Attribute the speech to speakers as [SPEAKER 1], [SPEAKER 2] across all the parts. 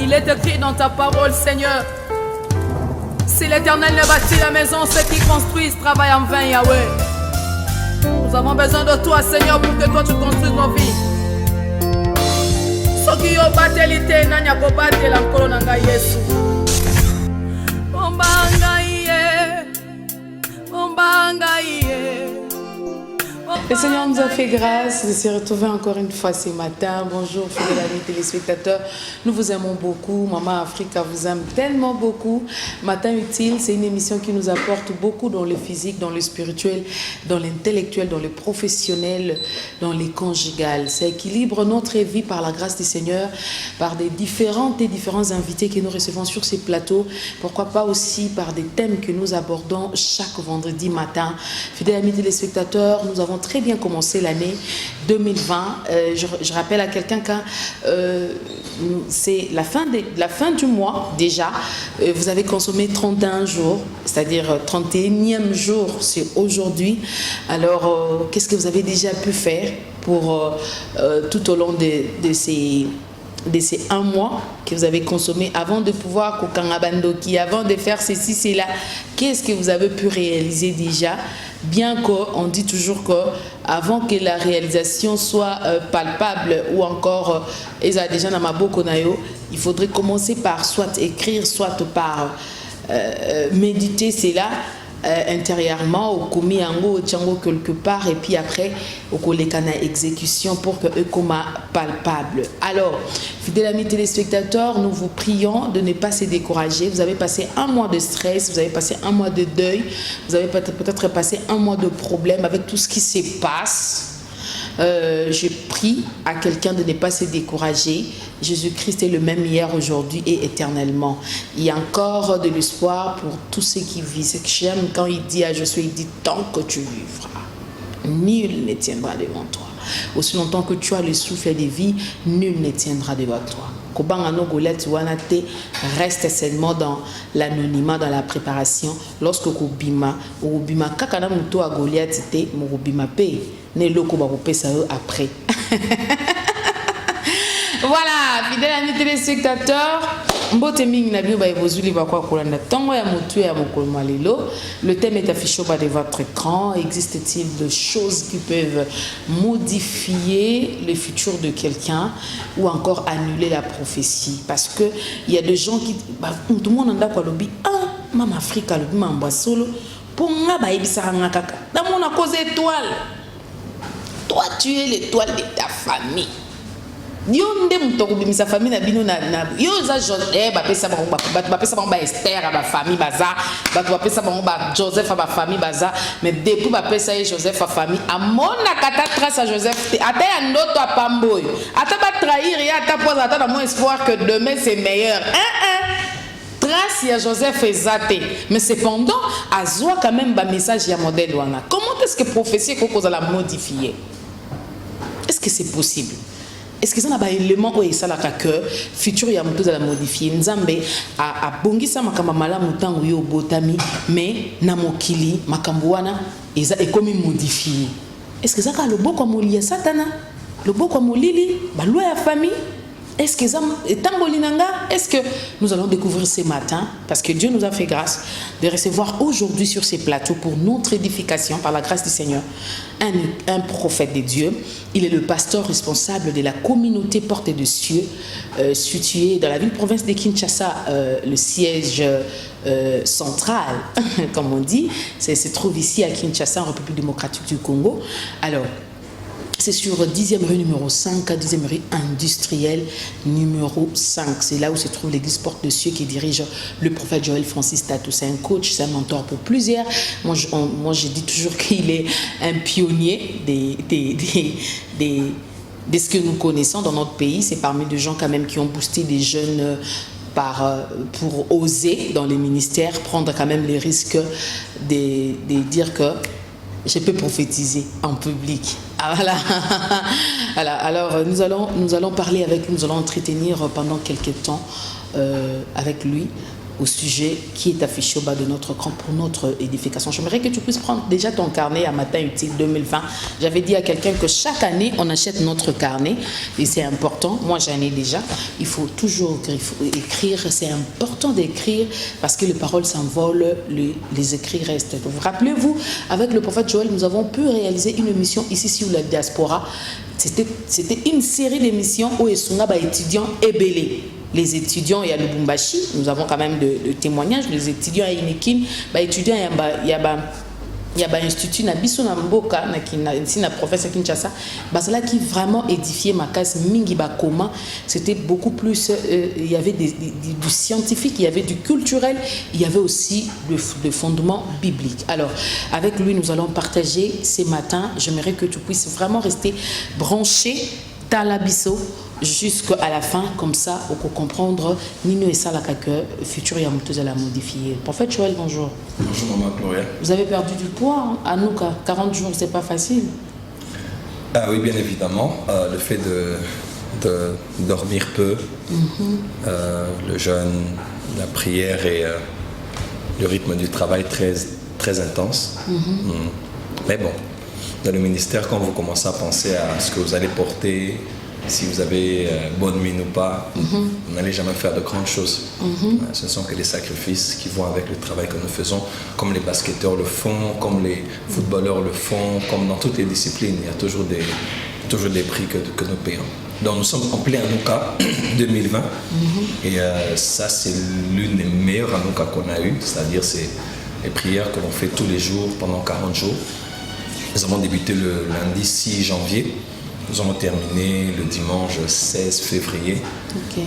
[SPEAKER 1] Il est écrit dans ta parole, Seigneur. Si l'Éternel ne bâtit la maison, ceux qui construisent travaillent en vain, Yahweh. Nous avons besoin de toi, Seigneur, pour que toi tu construises nos vies. Soki yo batelite nani akobatela nkolo na ngai Yesu. Ombanga iye. Ombanga iye.
[SPEAKER 2] Le Seigneur nous a fait grâce de se retrouver encore une fois ce matin. Bonjour, fidèles amis téléspectateurs. Nous vous aimons beaucoup. Maman Africa vous aime tellement beaucoup. Matin Utile, c'est une émission qui nous apporte beaucoup dans le physique, dans le spirituel, dans l'intellectuel, dans le professionnel, dans les conjugales. Ça équilibre notre vie par la grâce du Seigneur, par des différents invités que nous recevons sur ces plateaux. Pourquoi pas aussi par des thèmes que nous abordons chaque vendredi matin. Fidèles amis téléspectateurs, nous avons très bien commencé l'année 2020. Je rappelle à quelqu'un que c'est la fin du mois déjà. Vous avez consommé 31 jours, c'est-à-dire 31e jour, c'est aujourd'hui. Alors, qu'est-ce que vous avez déjà pu faire pour tout au long de ces un mois que vous avez consommé avant de pouvoir kokangabandoki, avant de faire ceci, cela? Qu'est-ce que vous avez pu réaliser déjà? Bien qu'on dit toujours que avant que la réalisation soit palpable ou encore déjà dans ma bokonayo, il faudrait commencer par soit écrire, soit par méditer cela intérieurement, au komi ango, au tchango quelque part, et puis après au kolekana exécution pour que eux coma palpable. Alors, fidèles amis téléspectateurs, nous vous prions de ne pas se décourager. Vous avez passé un mois de stress, vous avez passé un mois de deuil, vous avez peut-être passé un mois de problème avec tout ce qui se passe. Je prie à quelqu'un de ne pas se décourager. Jésus-Christ est le même hier, aujourd'hui et éternellement. Il y a encore de l'espoir pour tous ceux qui vivent. J'aime quand il dit à Josué, il dit tant que tu vivras, nul ne tiendra devant toi. Aussi longtemps que tu as le souffle de vie, nul ne tiendra devant toi. Kobangano Goliath wanate reste seulement dans l'anonymat, dans la préparation. Lorsque Kobima kakana muto a Goliath te Mokobima pe ne loko ba kopesa après. Voilà, fidèles amis téléspectateurs, mbote mingi na bio ba ebozuli ba kwa kolanda tango ya motu ya mokolo malelo. Le thème est affiché au bas de votre écran. Existe-t-il de choses qui peuvent modifier le futur de quelqu'un ou encore annuler la prophétie? Parce que il y a des gens qui tout le monde anda kwa lobi Maman Africa lobi mamba solo pour nga ba ebisa nga kaka. Dans mon cause étoile. Toi tu es l'étoile de ta famille. Yo nde mutoko bimisa famille na bino na yo za Joseph ba pesa ba Esther ba famille baza ba pesa ba Joseph ba famille baza, mais depuis ba pesa Joseph a famille amona kata trace à Joseph ata ya ndoto apamboyo ata ba trahir ya ata poza ata na mon espoir que demain c'est meilleur trace ya Joseph ezate, mais cependant azwa quand même ba message ya modèle wana. Comment est-ce que prophétie ko la modifier? Est-ce que c'est possible? Est-ce que ça n'a pas élément où ça la que futur ya muto za la modifier? Nzambe a bongisa makamba malamu tangu yo botami, mais na mokili makambo wana eza ekomi modifier. Est-ce que ça ka lobo kwa molia satana? Lobo kwa molili ba loi ya famille? Est-ce que ça est-ce que nous allons découvrir ce matin, parce que Dieu nous a fait grâce de recevoir aujourd'hui sur ces plateaux pour notre édification par la grâce du Seigneur un prophète de Dieu. Il est le pasteur responsable de la communauté Porte des Cieux située dans la ville-province de Kinshasa, le siège central, comme on dit, se trouve ici à Kinshasa en République démocratique du Congo. Alors, c'est sur 10e rue numéro 5, 10e rue industrielle numéro 5. C'est là où se trouve l'église Porte de Cieux qui dirige le prophète Joël Francis Tatou. C'est un coach, c'est un mentor pour plusieurs. Moi, je dis toujours qu'il est un pionnier de ce que nous connaissons dans notre pays. C'est parmi les gens quand même qui ont boosté des jeunes pour oser dans les ministères, prendre quand même les risques de dire que je peux prophétiser en public. Ah, voilà. Voilà. Alors nous allons parler avec lui, nous allons entretenir pendant quelques temps avec lui au sujet qui est affiché au bas de notre écran pour notre édification. J'aimerais que tu puisses prendre déjà ton carnet à Matin Utile 2020. J'avais dit à quelqu'un que chaque année, on achète notre carnet et c'est important. Moi, j'en ai déjà. Il faut toujours écrire. C'est important d'écrire parce que les paroles s'envolent, les écrits restent. Donc, rappelez-vous, avec le prophète Joël, nous avons pu réaliser une émission ici sur la diaspora. C'était une série d'émissions où Essunga étudiants ébélés. Les étudiants, il y a le Lubumbashi, nous avons quand même de témoignages. Les étudiants à Inekin, étudiants, il y a un institut na biso na mboka na professeur Kinshasa là qui vraiment édifié ma case mingi bakoma. C'était beaucoup plus il y avait du scientifique, il y avait du culturel, il y avait aussi le fondement biblique. Alors avec lui nous allons partager ces matins. J'aimerais que tu puisses vraiment rester branché dans la biso jusqu'à la fin, comme ça, on peut comprendre Nino et Salaka que futur Yamutouz a modifié. Prophète Joël, bonjour.
[SPEAKER 3] Bonjour maman Gloria.
[SPEAKER 2] Vous avez perdu du poids, hein, à nous, 40 jours, c'est pas facile.
[SPEAKER 3] Ah oui, bien évidemment. Le fait de dormir peu, le jeûne, la prière et le rythme du travail très, très intense. Mais bon, dans le ministère, quand vous commencez à penser à ce que vous allez porter, si vous avez bonne mine ou pas, vous n'allez jamais faire de grandes choses. Ce ne sont que des sacrifices qui vont avec le travail que nous faisons, comme les basketteurs le font, comme les footballeurs le font, comme dans toutes les disciplines, il y a toujours des prix que nous payons. Donc nous sommes en plein Hanouka 2020 et ça c'est l'une des meilleures Hanouka qu'on a eues, c'est-à-dire c'est les prières que l'on fait tous les jours pendant 40 jours. Nous avons débuté le lundi 6 janvier. Nous avons terminé le dimanche 16 février.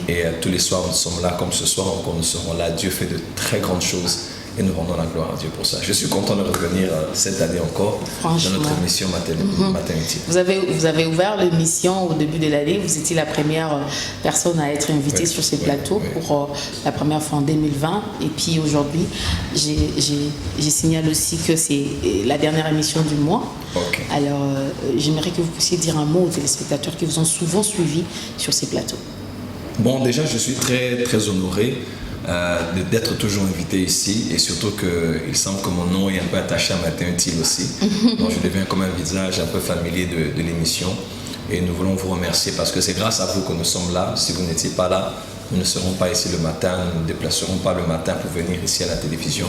[SPEAKER 3] Et tous les soirs, nous sommes là, comme ce soir encore, nous serons là. Dieu fait de très grandes choses et nous rendons la gloire à Dieu pour ça. Je suis content de revenir cette année encore dans notre émission Matin Utile.
[SPEAKER 2] Vous avez ouvert l'émission au début de l'année. Vous étiez la première personne à être invitée sur ces plateaux pour la première fois en 2020. Et puis aujourd'hui, j'ai signalé aussi que c'est la dernière émission du mois. Alors, j'aimerais que vous puissiez dire un mot aux téléspectateurs qui vous ont souvent suivi sur ces plateaux.
[SPEAKER 3] Bon, déjà, je suis très, très honoré d'être toujours invité ici et surtout qu'il semble que mon nom est un peu attaché à Matin Utile aussi. Donc, je deviens comme un visage un peu familier de l'émission et nous voulons vous remercier parce que c'est grâce à vous que nous sommes là. Si vous n'étiez pas là, nous ne serons pas ici le matin, nous ne nous déplacerons pas le matin pour venir ici à la télévision.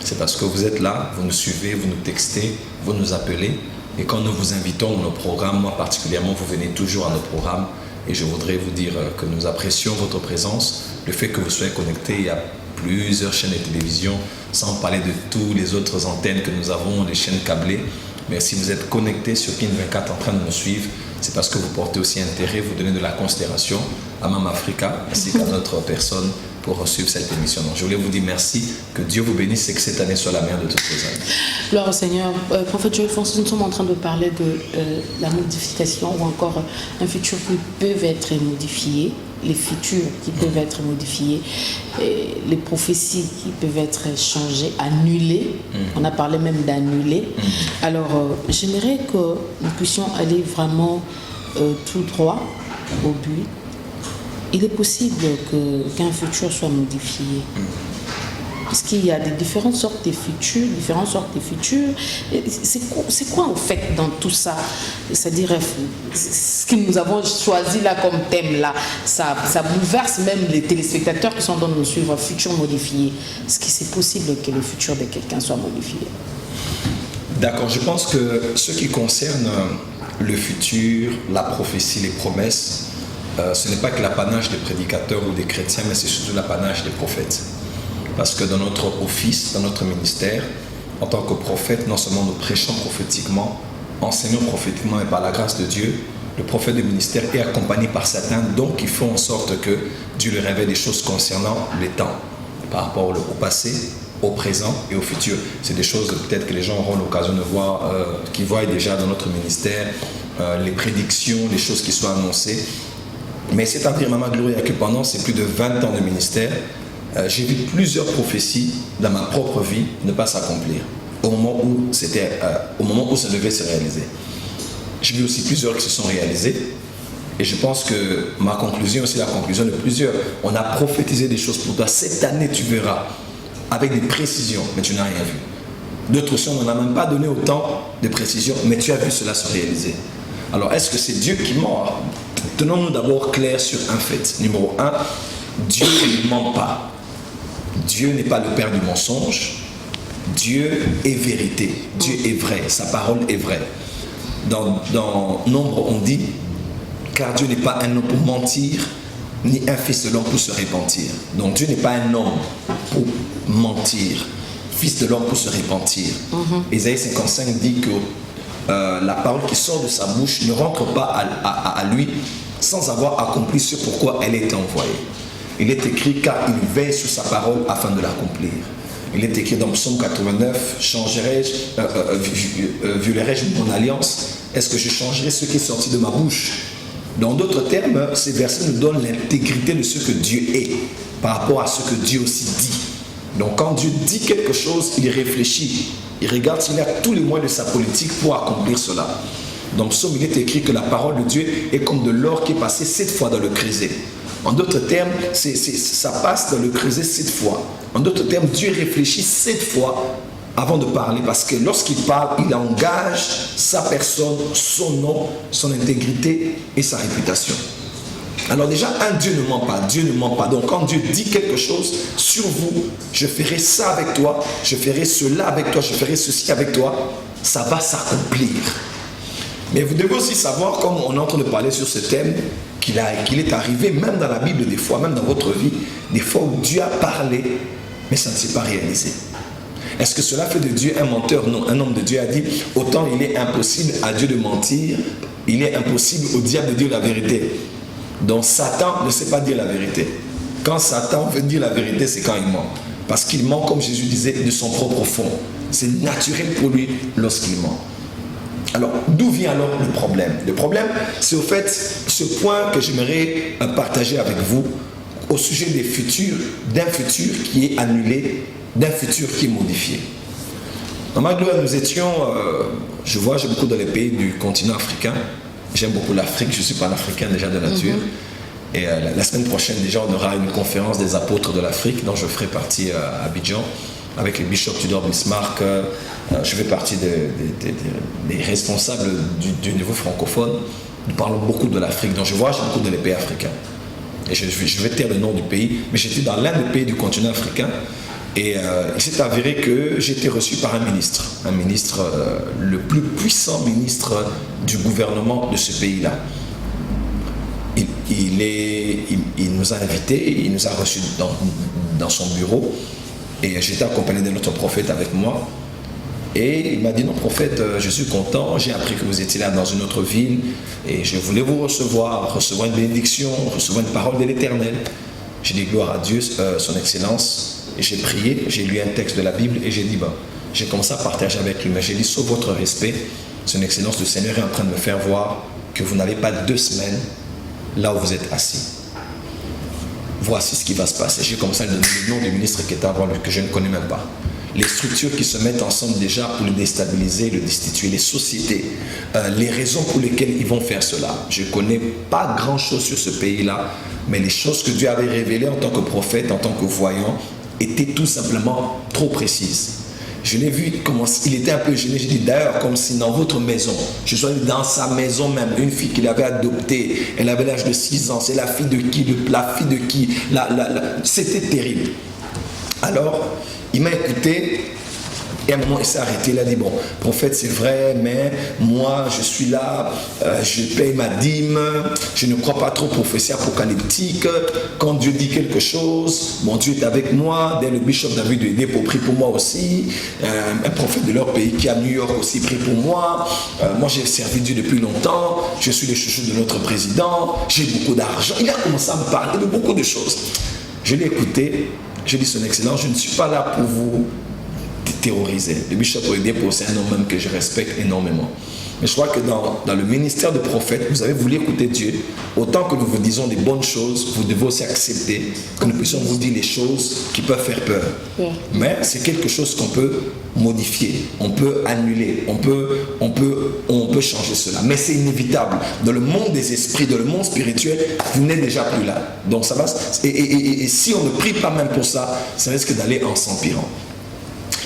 [SPEAKER 3] C'est parce que vous êtes là, vous nous suivez, vous nous textez, vous nous appelez. Et quand nous vous invitons dans nos programmes, moi particulièrement, vous venez toujours à nos programmes. Et je voudrais vous dire que nous apprécions votre présence, le fait que vous soyez connectés. Il y a plusieurs chaînes de télévision, sans parler de toutes les autres antennes que nous avons, les chaînes câblées. Mais si vous êtes connectés sur Kin24 en train de nous suivre, c'est parce que vous portez aussi intérêt, vous donnez de la considération à Mam Africa ainsi qu'à notre personne pour suivre cette émission. Donc, je voulais vous dire merci, que Dieu vous bénisse et que cette année soit la meilleure de toutes les années.
[SPEAKER 2] Gloire au Seigneur. Prophète Joël Fonso, nous sommes en train de parler de la modification ou encore un futur qui peut être modifié, les futurs qui peuvent être modifiés, les prophéties qui peuvent être changées, annulées. On a parlé même d'annuler. Alors, j'aimerais que nous puissions aller vraiment tout droit au but. Il est possible qu'un futur soit modifié. Parce qu'il y a différentes sortes de futurs, C'est quoi en fait dans tout ça? C'est-à-dire, ce que nous avons choisi là comme thème là, ça bouleverse même les téléspectateurs qui sont en train de nous suivre, futur modifié. Est-ce que c'est possible que le futur de quelqu'un soit modifié?
[SPEAKER 3] D'accord, je pense que ce qui concerne le futur, la prophétie, les promesses, ce n'est pas que l'apanage des prédicateurs ou des chrétiens, mais c'est surtout l'apanage des prophètes. Parce que dans notre office, dans notre ministère, en tant que prophète, non seulement nous prêchons prophétiquement, enseignons prophétiquement, mais par la grâce de Dieu, le prophète de ministère est accompagné par certains dons qui font en sorte que Dieu lui révèle des choses concernant les temps, par rapport au passé, au présent et au futur. C'est des choses peut-être que les gens auront l'occasion de voir, qui voient déjà dans notre ministère, les prédictions, les choses qui sont annoncées. Mais c'est à dire, Maman Gloria, que pendant ces plus de 20 ans de ministère, j'ai vu plusieurs prophéties dans ma propre vie ne pas s'accomplir au moment où ça devait se réaliser. J'ai vu aussi plusieurs qui se sont réalisées Et je pense que ma conclusion, c'est la conclusion de plusieurs. On a prophétisé des choses pour toi. Cette année, tu verras, avec des précisions, mais tu n'as rien vu. D'autres aussi, on n'en a même pas donné autant de précisions, mais tu as vu cela se réaliser. Alors, est-ce que c'est Dieu qui ment? Tenons-nous d'abord clair sur un fait. Numéro 1, Dieu ne ment pas. Dieu n'est pas le père du mensonge. Dieu est vérité. Dieu est vrai. Sa parole est vraie. Dans Nombre, on dit, car Dieu n'est pas un homme pour mentir, ni un fils de l'homme pour se repentir. Donc Dieu n'est pas un homme pour mentir, fils de l'homme pour se repentir. Ésaïe 55 dit que la parole qui sort de sa bouche ne rentre pas à lui sans avoir accompli ce pourquoi elle est envoyée. Il est écrit car il veille sur sa parole afin de l'accomplir. Il est écrit dans Psaume 89, violerai-je mon alliance? Est-ce que je changerai ce qui est sorti de ma bouche? Dans d'autres termes, ces versets nous donnent l'intégrité de ce que Dieu est par rapport à ce que Dieu aussi dit. Donc quand Dieu dit quelque chose, il réfléchit. Il regarde s'il a tous les moyens de sa politique pour accomplir cela. Dans Psaume, il est écrit que la parole de Dieu est comme de l'or qui est passé 7 fois dans le creuset. En d'autres termes, ça passe dans le creuset 7 fois. En d'autres termes, Dieu réfléchit 7 fois avant de parler, parce que lorsqu'il parle, il engage sa personne, son nom, son intégrité et sa réputation. Alors déjà, Dieu ne ment pas. Dieu ne ment pas. Donc quand Dieu dit quelque chose sur vous, je ferai ça avec toi, je ferai cela avec toi, je ferai ceci avec toi, ça va s'accomplir. Mais vous devez aussi savoir, comme on est en train de parler sur ce thème, qu'il est arrivé, même dans la Bible des fois, même dans votre vie, des fois où Dieu a parlé, mais ça ne s'est pas réalisé. Est-ce que cela fait de Dieu un menteur? Non. Un homme de Dieu a dit, autant il est impossible à Dieu de mentir, il est impossible au diable de dire la vérité. Donc Satan ne sait pas dire la vérité. Quand Satan veut dire la vérité, c'est quand il ment. Parce qu'il ment, comme Jésus disait, de son propre fond. C'est naturel pour lui lorsqu'il ment. Alors, d'où vient alors le problème? Le problème, c'est au fait ce point que j'aimerais partager avec vous au sujet d'un futur qui est annulé, d'un futur qui est modifié. Dans ma gloire, nous étions, j'ai beaucoup dans les pays du continent africain. J'aime beaucoup l'Afrique, je ne suis pas un Africain déjà de nature. Et la semaine prochaine, déjà, on aura une conférence des apôtres de l'Afrique, dont je ferai partie à Abidjan, avec le bishop Tudor Bismarck. Je fais partie des responsables du niveau francophone. Nous parlons beaucoup de l'Afrique, donc je voyage beaucoup dans les pays africains. Et je vais taire le nom du pays, mais j'étais dans l'un des pays du continent africain. Et il s'est avéré que j'ai été reçu par un ministre, le plus puissant ministre du gouvernement de ce pays-là. Il nous a invités, il nous a reçus dans son bureau, et j'étais accompagné de notre prophète avec moi. Et il m'a dit, non prophète, je suis content, j'ai appris que vous étiez là dans une autre ville, et je voulais vous recevoir une bénédiction, recevoir une parole de l'Éternel. J'ai dit gloire à Dieu, son excellence. Et j'ai prié, j'ai lu un texte de la Bible et j'ai dit, j'ai commencé à partager avec lui, mais j'ai dit, sauf votre respect, son excellence, le Seigneur est en train de me faire voir que vous n'avez pas 2 semaines là où vous êtes assis. Voici ce qui va se passer. J'ai commencé à lui donner le nom du ministre qui était avant lui, que je ne connais même pas. Les structures qui se mettent ensemble déjà pour le déstabiliser, le destituer, les sociétés, les raisons pour lesquelles ils vont faire cela. Je ne connais pas grand-chose sur ce pays-là, mais les choses que Dieu avait révélées en tant que prophète, en tant que voyant, était tout simplement trop précise. Je l'ai vu comment il était un peu gêné. J'ai dit d'ailleurs comme si dans votre maison, je sois dans sa maison même, une fille qu'il avait adoptée, elle avait l'âge de 6 ans, c'est la fille de qui, la fille de qui, c'était terrible. Alors, il m'a écouté et à un moment il s'est arrêté, il a dit, bon, prophète c'est vrai, mais moi je suis là, je paye ma dîme, je ne crois pas trop prophétie apocalyptique, quand Dieu dit quelque chose, mon Dieu est avec moi, dès le bishop David de aider pour prier pour moi aussi, un prophète de leur pays qui est à New York aussi prie pour moi, moi j'ai servi Dieu depuis longtemps, je suis le chouchou de notre président, j'ai beaucoup d'argent, il a commencé à me parler de beaucoup de choses. Je l'ai écouté, j'ai dit son excellence, je ne suis pas là pour vous terrorisé. Le bishop Oedipo, c'est un homme même que je respecte énormément. Mais je crois que dans le ministère de prophète, vous avez voulu écouter Dieu. Autant que nous vous disons des bonnes choses, vous devez aussi accepter que nous puissions vous dire les choses qui peuvent faire peur.
[SPEAKER 2] Ouais.
[SPEAKER 3] Mais c'est quelque chose qu'on peut modifier, on peut annuler, on peut changer cela. Mais c'est inévitable. Dans le monde des esprits, dans le monde spirituel, vous n'êtes déjà plus là. Donc ça va. Et si on ne prie pas même pour ça, ça risque d'aller en s'empirant.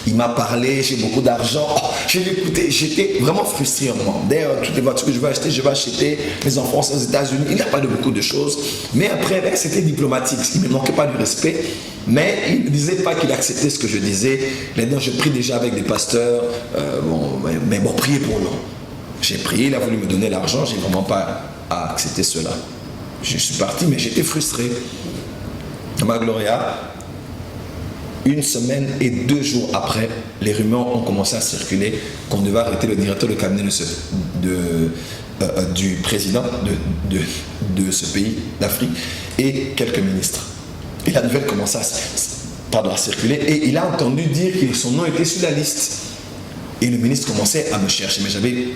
[SPEAKER 3] Il m'a parlé, j'ai beaucoup d'argent. Oh, je l'ai écouté, j'étais vraiment frustré en moi. D'ailleurs, toutes les voitures que je vais acheter. Mes enfants sont aux États-Unis. Il n'y a pas de beaucoup de choses. Mais après, c'était diplomatique. Il ne me manquait pas du respect. Mais il ne disait pas qu'il acceptait ce que je disais. Maintenant, je prie déjà avec des pasteurs. Mais priez pour nous. J'ai prié, il a voulu me donner l'argent. Je n'ai vraiment pas accepté cela. Je suis parti, mais j'étais frustré. Ma Gloria. Une semaine et 2 jours après, les rumeurs ont commencé à circuler qu'on devait arrêter le directeur de cabinet du président de ce pays d'Afrique et quelques ministres. Et la nouvelle commençait à circuler et il a entendu dire que son nom était sur la liste. Et le ministre commençait à me chercher, mais je n'avais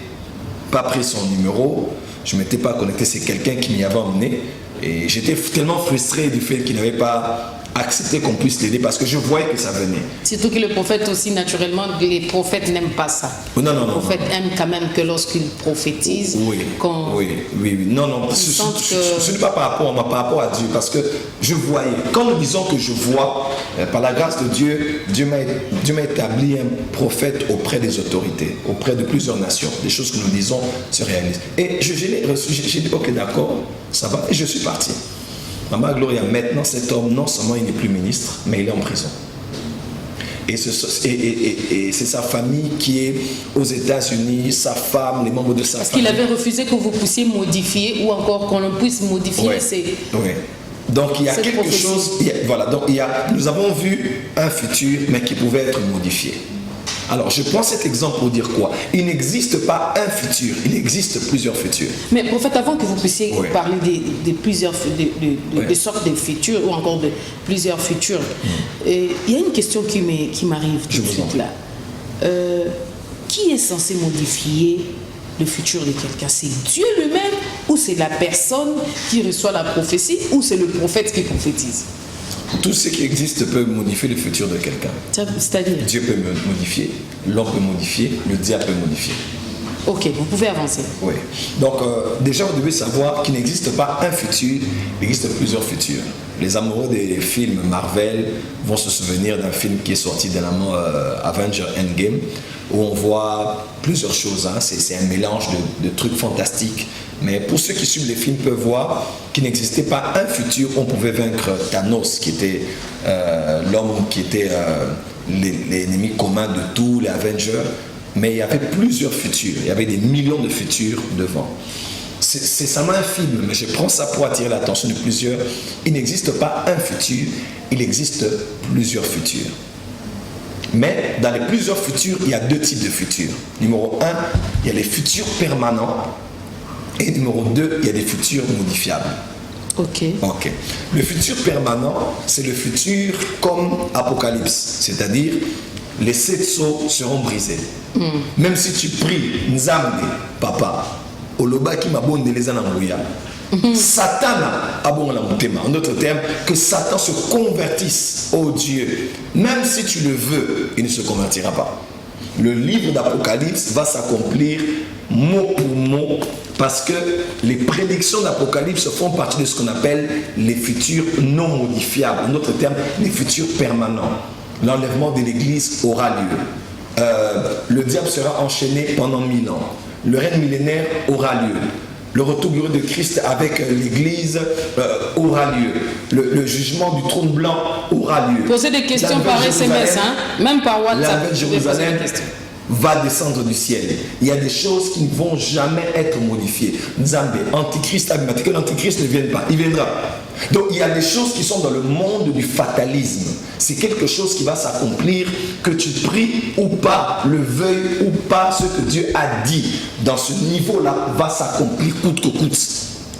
[SPEAKER 3] pas pris son numéro, je ne m'étais pas connecté, c'est quelqu'un qui m'y avait emmené. Et j'étais tellement frustré du fait qu'il n'avait pas accepté qu'on puisse l'aider parce que je voyais que ça venait.
[SPEAKER 2] Surtout que le prophète aussi, naturellement, les prophètes n'aiment pas ça.
[SPEAKER 3] Non.
[SPEAKER 2] Les prophètes aiment quand même que lorsqu'ils prophétisent,
[SPEAKER 3] Oui. Non. Ce n'est pas par rapport à moi, par rapport à Dieu. Parce que je voyais. Quand nous disons que je vois, par la grâce de Dieu, Dieu m'a établi un prophète auprès des autorités, auprès de plusieurs nations. Des choses que nous disons se réalisent. Et je l'ai reçu, j'ai dit, ok, d'accord, ça va. Et je suis parti. Maman Gloria, maintenant cet homme, non seulement il n'est plus ministre, mais il est en prison. Et c'est sa famille qui est aux États-Unis, sa femme, les membres de sa famille.
[SPEAKER 2] Parce qu'il avait refusé que vous puissiez modifier ou encore qu'on puisse modifier
[SPEAKER 3] Oui. Donc il y a quelque chose, nous avons vu un futur, mais qui pouvait être modifié. Alors, je prends cet exemple pour dire quoi? Il n'existe pas un futur, il existe plusieurs futurs.
[SPEAKER 2] Mais prophète, avant que vous puissiez parler de plusieurs de sortes de futurs ou encore de plusieurs futurs, il y a une question qui m'arrive tout de suite là. Qui est censé modifier le futur de quelqu'un? C'est Dieu lui-même ou c'est la personne qui reçoit la prophétie ou c'est le prophète qui prophétise?
[SPEAKER 3] Tout ce qui existe peut modifier le futur de quelqu'un.
[SPEAKER 2] C'est-à-dire?
[SPEAKER 3] Dieu peut modifier, l'homme peut modifier, le diable peut modifier.
[SPEAKER 2] Ok, vous pouvez avancer.
[SPEAKER 3] Oui. Donc, déjà, vous devez savoir qu'il n'existe pas un futur, il existe plusieurs futurs. Les amoureux des films Marvel vont se souvenir d'un film qui est sorti dernièrement, Avengers Endgame, où on voit plusieurs choses. C'est un mélange de trucs fantastiques. Mais pour ceux qui suivent les films peuvent voir qu'il n'existait pas un futur où on pouvait vaincre Thanos, qui était l'homme qui était l'ennemi commun de tous les Avengers. Mais il y avait plusieurs futurs, il y avait des millions de futurs devant. C'est seulement un film, mais je prends ça pour attirer l'attention de plusieurs. Il n'existe pas un futur, il existe plusieurs futurs. Mais dans les plusieurs futurs, il y a 2 types de futurs. Numéro 1, il y a les futurs permanents. Et numéro 2, il y a des futurs modifiables.
[SPEAKER 2] Ok.
[SPEAKER 3] Le futur permanent, c'est le futur comme Apocalypse, c'est-à-dire les 7 sceaux seront brisés. Même si tu pries, Nzambe, papa, Oloba qui m'a bonne les anamouya. Satan a bon la mutema. En d'autres termes, que Satan se convertisse, oh Dieu. Même si tu le veux, il ne se convertira pas. Le livre d'Apocalypse va s'accomplir mot pour mot parce que les prédictions d'Apocalypse font partie de ce qu'on appelle les futurs non modifiables. En d'autres termes, les futurs permanents. L'enlèvement de l'Église aura lieu. Le diable sera enchaîné pendant 1000 ans. Le règne millénaire aura lieu. Le retour glorieux de Christ avec l'Église aura lieu. Le jugement du trône blanc aura lieu.
[SPEAKER 2] Posez des questions par SMS, même par WhatsApp.
[SPEAKER 3] La nouvelle Jérusalem va descendre du ciel. Il y a des choses qui ne vont jamais être modifiées. Nzambe, Antichrist, que l'Antichrist ne vienne pas. Il viendra. Donc il y a des choses qui sont dans le monde du fatalisme. C'est quelque chose qui va s'accomplir, que tu pries ou pas, le veuilles ou pas, ce que Dieu a dit dans ce niveau-là va s'accomplir coûte que coûte.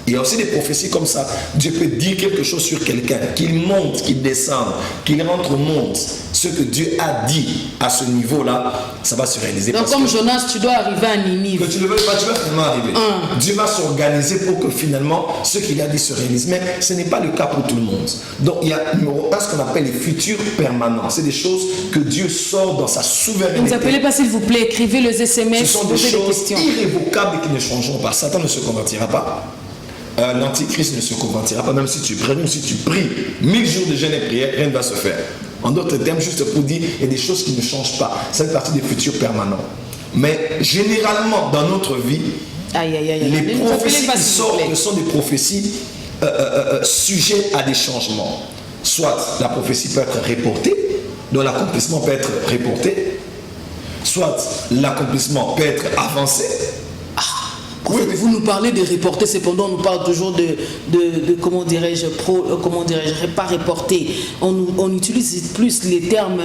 [SPEAKER 4] Il y a aussi des prophéties comme ça. Dieu peut dire quelque chose sur quelqu'un, qu'il monte, qu'il descende, qu'il rentre au monde. Ce que Dieu a dit à ce niveau-là, ça va se réaliser.
[SPEAKER 2] Donc comme Jonas, tu dois arriver à Ninive.
[SPEAKER 4] Que tu ne le veuilles pas, tu vas finalement arriver. Dieu va s'organiser pour que finalement ce qu'il a dit se réalise. Mais ce n'est pas le cas pour tout le monde. Donc il y a numéro 1, ce qu'on appelle les futurs permanents. C'est des choses que Dieu sort dans sa souveraineté.
[SPEAKER 2] Ne vous appelez pas s'il vous plaît, écrivez les SMS,
[SPEAKER 4] ce sont des
[SPEAKER 2] posez des
[SPEAKER 4] choses
[SPEAKER 2] questions.
[SPEAKER 4] irrévocables qui ne changeront pas. Satan ne se convertira pas. L'antichrist ne se convertira pas, même si tu pries, 1000 jours de jeûne et prière, rien ne va se faire. En d'autres termes, juste pour dire, il y a des choses qui ne changent pas. Ça fait partie des futurs permanents. Mais généralement, dans notre vie, les prophéties qui sortent sont des prophéties sujettes à des changements. Soit la prophétie peut être reportée, donc l'accomplissement peut être reporté, soit l'accomplissement peut être avancé.
[SPEAKER 2] Oui. Vous nous parlez de reporter, cependant on nous parle toujours de comment dirais-je, pas reporter. On utilise plus les termes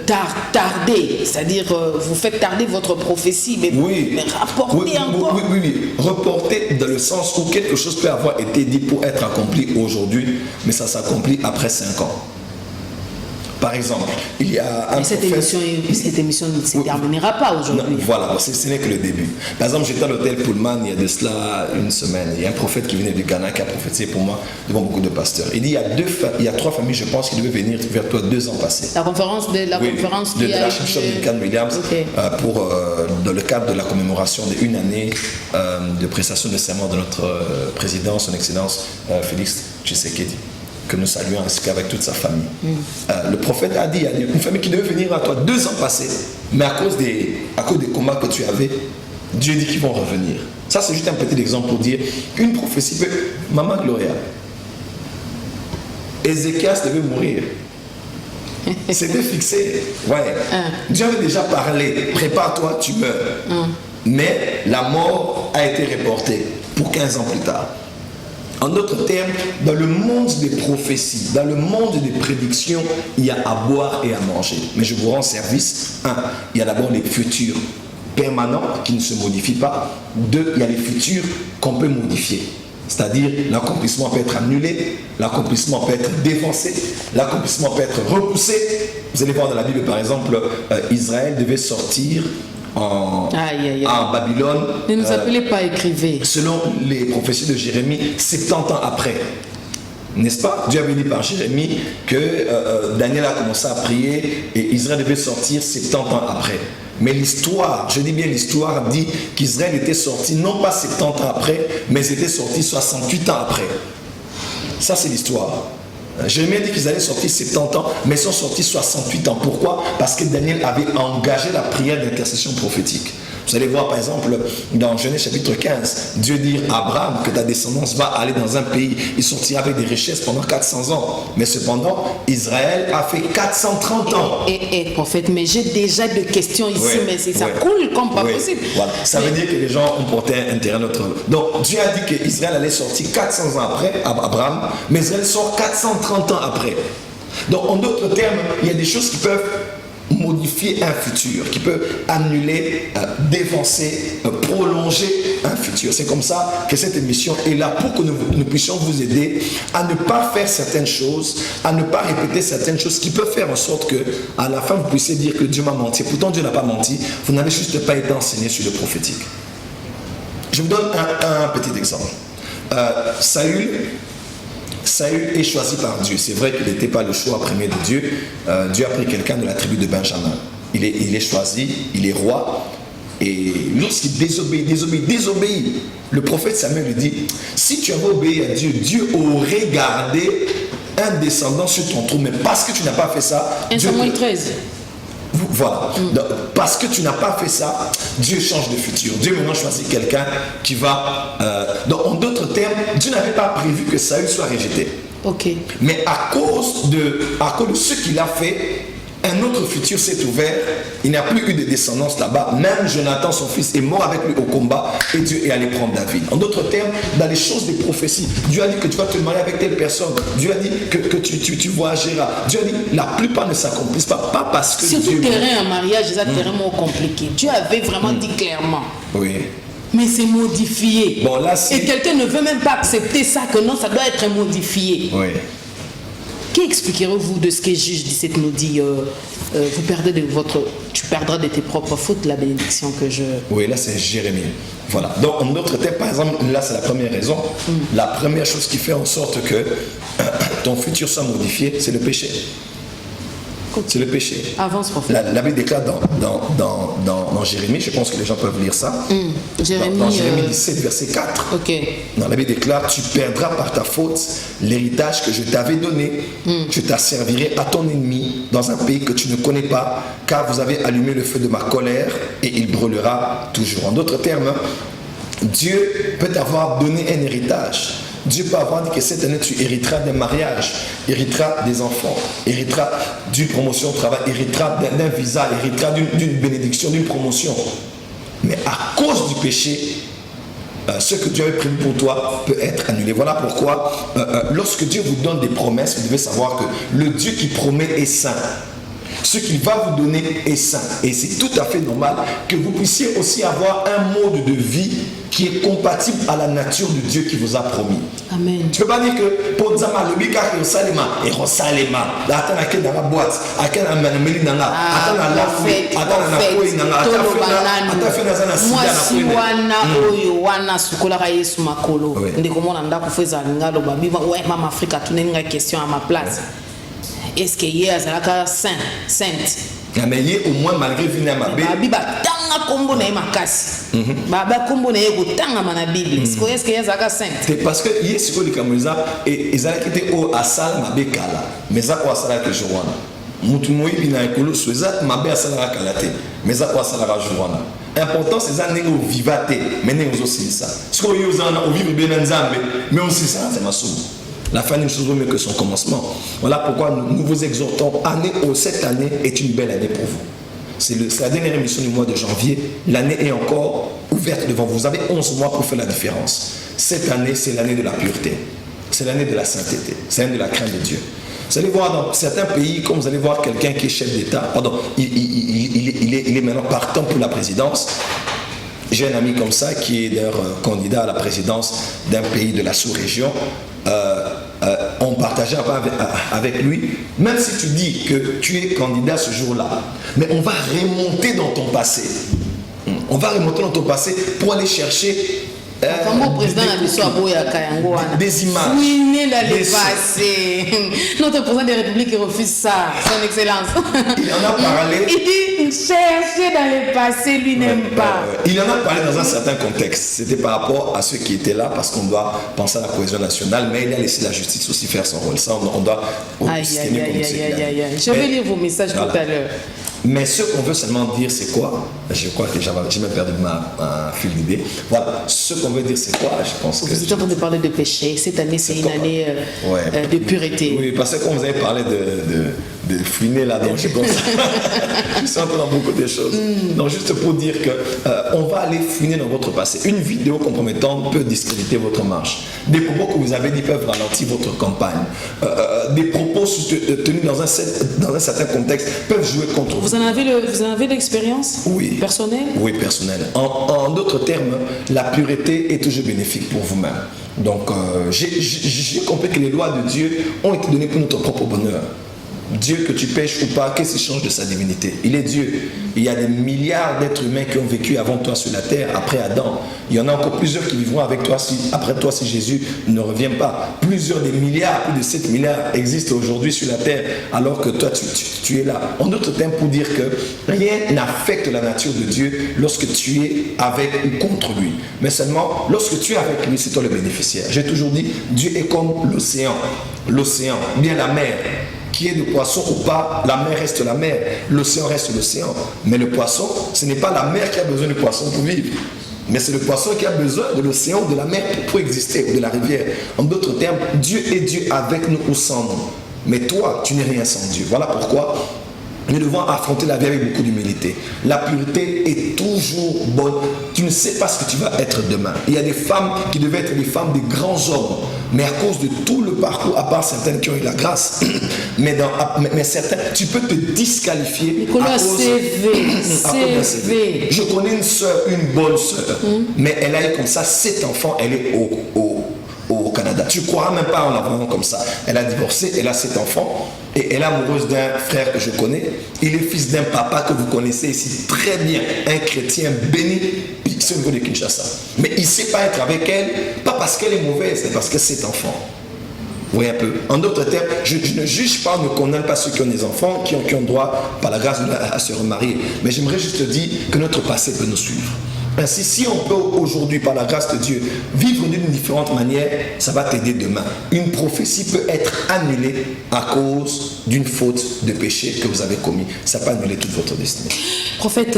[SPEAKER 2] tarder, c'est-à-dire vous faites tarder votre prophétie, mais, mais rapporter encore.
[SPEAKER 4] Oui. Reporter dans le sens où quelque chose peut avoir été dit pour être accompli aujourd'hui, mais ça s'accomplit après 5 ans. Par exemple, il y a un
[SPEAKER 2] cette émission ne se terminera pas aujourd'hui.
[SPEAKER 4] Voilà, ce n'est que le début. Par exemple, j'étais à l'hôtel Pullman il y a de cela une semaine. Il y a un prophète qui venait du Ghana qui a prophétisé pour moi devant beaucoup de pasteurs. Il dit il y a 3 familles, je pense, qui devaient venir vers toi 2 ans passés.
[SPEAKER 2] La conférence de
[SPEAKER 4] l'archbishop Duncan Williams dans le cadre de la commémoration d'1 année de prestation de serment de notre président, son excellence Félix Tshisekedi, que nous saluons ainsi qu'avec toute sa famille. Le prophète a dit, il y a une famille qui devait venir à toi 2 ans passés, mais à cause des combats que tu avais, Dieu dit qu'ils vont revenir. Ça, c'est juste un petit exemple pour dire qu'une prophétie peut... Maman Gloria, Ézéchias devait mourir. C'était fixé. Ouais. Dieu avait déjà parlé, prépare-toi, tu meurs. Mais la mort a été reportée pour 15 ans plus tard. En d'autres termes, dans le monde des prophéties, dans le monde des prédictions, il y a à boire et à manger. Mais je vous rends service. 1, il y a d'abord les futurs permanents qui ne se modifient pas. 2, il y a les futurs qu'on peut modifier. C'est-à-dire, l'accomplissement peut être annulé, l'accomplissement peut être défoncé, l'accomplissement peut être repoussé. Vous allez voir dans la Bible, par exemple, Israël devait sortir en Babylone.
[SPEAKER 2] Ne nous appelez pas, écrivez.
[SPEAKER 4] Selon les prophéties de Jérémie, 70 ans après. N'est-ce pas? Dieu avait dit par Jérémie que Daniel a commencé à prier et Israël devait sortir 70 ans après. Mais l'histoire, je dis bien l'histoire, dit qu'Israël était sorti non pas 70 ans après, mais ils étaient sortis 68 ans après. Ça, c'est l'histoire. Jérémie dit qu'ils allaient sortir 70 ans, mais ils sont sortis 68 ans. Pourquoi? Parce que Daniel avait engagé la prière d'intercession prophétique. Vous allez voir par exemple dans Genèse chapitre 15, Dieu dit à Abraham que ta descendance va aller dans un pays, il sortira avec des richesses pendant 400 ans. Mais cependant, Israël a fait 430 ans.
[SPEAKER 2] Et prophète, mais j'ai déjà des questions ici, mais ça coule comme pas possible.
[SPEAKER 4] Voilà. Ça veut dire que les gens ont porté intérêt à notre... Donc Dieu a dit qu'Israël allait sortir 400 ans après, Abraham, mais Israël sort 430 ans après. Donc en d'autres termes, il y a des choses qui peuvent modifier un futur, qui peut annuler, défoncer, prolonger un futur. C'est comme ça que cette émission est là pour que nous puissions vous aider à ne pas faire certaines choses, à ne pas répéter certaines choses qui peuvent faire en sorte que à la fin vous puissiez dire que Dieu m'a menti. Pourtant Dieu n'a pas menti, vous n'avez juste pas été enseigné sur le prophétique. Je vous donne un petit exemple. Saül est choisi par Dieu. C'est vrai qu'il n'était pas le choix premier de Dieu. Dieu a pris quelqu'un de la tribu de Benjamin. Il est choisi, il est roi. Et lorsqu'il désobéit, le prophète Samuel lui dit, si tu avais obéi à Dieu, Dieu aurait gardé un descendant sur ton trône. Mais parce que tu n'as pas fait ça...
[SPEAKER 2] 1 Samuel 13.
[SPEAKER 4] Voilà. Donc, parce que tu n'as pas fait ça, Dieu change de futur. Dieu maintenant choisit quelqu'un qui va... donc, en d'autres termes, Dieu n'avait pas prévu que Saül soit rejeté.
[SPEAKER 2] Ok.
[SPEAKER 4] Mais à cause de ce qu'il a fait, un autre futur s'est ouvert. Il n'y a plus eu de descendance là-bas. Même Jonathan, son fils, est mort avec lui au combat et Dieu est allé prendre David. En d'autres termes, dans les choses des prophéties, Dieu a dit que tu vas te marier avec telle personne. Dieu a dit que tu voyageras. Dieu a dit la plupart ne s'accomplissent pas parce que
[SPEAKER 2] surtout
[SPEAKER 4] Dieu...
[SPEAKER 2] terrain en mariage, c'est un terrain moins compliqué. Dieu avait vraiment dit clairement.
[SPEAKER 4] Oui.
[SPEAKER 2] Mais c'est modifié.
[SPEAKER 4] Bon, là,
[SPEAKER 2] Et quelqu'un ne veut même pas accepter ça, que non, ça doit être modifié.
[SPEAKER 4] Oui.
[SPEAKER 2] Qu'expliquerez-vous de ce que Juge 17 nous dit tu perdras de tes propres fautes la bénédiction que je...
[SPEAKER 4] Oui, là c'est Jérémie. Voilà. Donc en d'autres termes, par exemple, là c'est la première raison. La première chose qui fait en sorte que ton futur soit modifié, c'est le péché. C'est le péché.
[SPEAKER 2] Avance, prophète.
[SPEAKER 4] La Bible déclare dans Jérémie, je pense que les gens peuvent lire ça.
[SPEAKER 2] Jérémie,
[SPEAKER 4] dans Jérémie 17, verset 4.
[SPEAKER 2] Ok.
[SPEAKER 4] Dans la Bible déclare, tu perdras par ta faute l'héritage que je t'avais donné. Je t'asservirai à ton ennemi dans un pays que tu ne connais pas, car vous avez allumé le feu de ma colère et il brûlera toujours. En d'autres termes, Dieu peut t'avoir donné un héritage. Dieu peut avoir dit que cette année tu hériteras d'un mariage, hériteras des enfants, hériteras d'une promotion au travail, hériteras d'un visa, hériteras d'une bénédiction, d'une promotion. Mais à cause du péché, ce que Dieu avait prévu pour toi peut être annulé. Voilà pourquoi lorsque Dieu vous donne des promesses, vous devez savoir que le Dieu qui promet est saint. Ce qu'il va vous donner est saint. Et c'est tout à fait normal que vous puissiez aussi avoir un mode de vie qui est compatible à la nature de Dieu qui vous a promis.
[SPEAKER 2] Amen.
[SPEAKER 4] Tu ne peux pas dire que pour Zama, le Bika et Rosalema, et Rosalema, attends à quelle dans la boîte, à quelle amélie dans la, attends à la fête, attends à la fouille, attends à faire dans la
[SPEAKER 2] moi si wana oyo wana sukola ka Yesu makolo ndeko mona ndako feza ngalo babiba ouais mama Afrika tunenga question à ma place. Est-ce que hier azalaka sainte?
[SPEAKER 4] Mais hier au moins malgré venir à ma Bible.
[SPEAKER 2] Babiba tanga kombo na makasi. Baba kombo na yeko tanga na Bible. Est-ce que hier azalaka sainte?
[SPEAKER 4] C'est parce que hier siko likamuza et ezalaki te o asala mabe kala. Mais ça ko asala ke jowana. Mutu moyibi na ekolo soza mabe asala kala te. Mais ça ko asala ka jowana. Important c'est ça nengo vivate, mais nengo aussi ça. Ce que yo zana o vivre bien nzambe, mais on sait ça c'est ma somme. La fin d'une chose vaut mieux que son commencement. Voilà pourquoi nous vous exhortons. Cette année est une belle année pour vous. C'est la dernière émission du mois de janvier. L'année est encore ouverte devant vous. Vous avez 11 mois pour faire la différence. Cette année, c'est l'année de la pureté. C'est l'année de la sainteté. C'est l'année de la crainte de Dieu. Vous allez voir dans certains pays, comme vous allez voir quelqu'un qui est chef d'État, il est maintenant partant pour la présidence. J'ai un ami comme ça qui est d'ailleurs candidat à la présidence d'un pays de la sous-région. On partageait un peu avec lui, même si tu dis que tu es candidat ce jour-là, mais on va remonter dans ton passé. On va remonter dans ton passé pour aller chercher des images.
[SPEAKER 2] Oui, dans le passé. Notre président de la République refuse ça, son excellence.
[SPEAKER 4] Il en a parlé.
[SPEAKER 2] Il dit chercher dans le passé, lui n'aime pas.
[SPEAKER 4] Il en a parlé dans un certain contexte. C'était par rapport à ceux qui étaient là, parce qu'on doit penser à la cohésion nationale, mais il a laissé la justice aussi faire son rôle. Ça, on doit.
[SPEAKER 2] Je vais lire vos messages tout à l'heure.
[SPEAKER 4] Mais ce qu'on veut seulement dire, c'est quoi? Je crois que j'ai même perdu ma fil d'idée. Voilà, ce qu'on veut dire, c'est quoi? Je pense que...
[SPEAKER 2] Vous êtes en train de parler de péché. Cette année, c'est une année de pureté.
[SPEAKER 4] Oui, parce que quand vous avez parlé de fouiner là, donc je pense... je suis entré dans beaucoup de choses. Donc juste pour dire qu'on va aller fouiner dans votre passé. Une vidéo compromettante peut discréditer votre marche. Des propos que vous avez dit peuvent ralentir votre campagne. Des propos tenus dans un certain contexte peuvent jouer contre vous.
[SPEAKER 2] Vous en avez l'expérience?
[SPEAKER 4] Oui.
[SPEAKER 2] Personnelle?
[SPEAKER 4] Oui, personnelle. En d'autres termes, la pureté est toujours bénéfique pour vous-même. Donc, j'ai compris que les lois de Dieu ont été données pour notre propre bonheur. Dieu, que tu pêches ou pas, qu'est-ce qui change de sa divinité? Il est Dieu. Il y a des milliards d'êtres humains qui ont vécu avant toi sur la terre, après Adam. Il y en a encore plusieurs qui vivront avec toi après toi si Jésus ne revient pas. Plusieurs des milliards, plus de 7 milliards existent aujourd'hui sur la terre, alors que toi tu es là. En d'autres termes, pour dire que rien n'affecte la nature de Dieu lorsque tu es avec ou contre lui. Mais seulement, lorsque tu es avec lui, c'est toi le bénéficiaire. J'ai toujours dit, Dieu est comme l'océan. L'océan, bien la mer. Qui est de poisson ou pas, la mer reste la mer, l'océan reste l'océan. Mais le poisson, ce n'est pas la mer qui a besoin du poisson pour vivre, mais c'est le poisson qui a besoin de l'océan ou de la mer pour exister, ou de la rivière. En d'autres termes, Dieu est Dieu avec nous ou sans nous. Mais toi, tu n'es rien sans Dieu. Voilà pourquoi nous devons affronter la vie avec beaucoup d'humilité. La pureté est toujours bonne. Tu ne sais pas ce que tu vas être demain. Il y a des femmes qui devaient être des femmes des grands hommes. Mais à cause de tout le parcours, à part certaines qui ont eu la grâce, mais certains, tu peux te disqualifier.
[SPEAKER 2] Nicolas,
[SPEAKER 4] à cause d'un CV. Je connais une soeur, une bonne soeur, mais elle a eu comme ça 7 enfants, elle est au Canada. Tu ne croiras même pas en la voyant comme ça. Elle a divorcé, elle a 7 enfants et elle est amoureuse d'un frère que je connais. Il est fils d'un papa que vous connaissez ici très bien, un chrétien béni, c'est au niveau de Kinshasa. Mais il ne sait pas être avec elle, pas parce qu'elle est mauvaise, mais parce que c'est enfant. Vous voyez un peu. En d'autres termes, je ne juge pas, ne condamne pas ceux qui ont des enfants, qui ont droit, par la grâce de Dieu, à se remarier. Mais j'aimerais juste te dire que notre passé peut nous suivre. Ainsi, si on peut aujourd'hui, par la grâce de Dieu, vivre d'une différente manière, ça va t'aider demain. Une prophétie peut être annulée à cause d'une faute de péché que vous avez commis. Ça peut annuler toute votre destinée.
[SPEAKER 2] Prophète,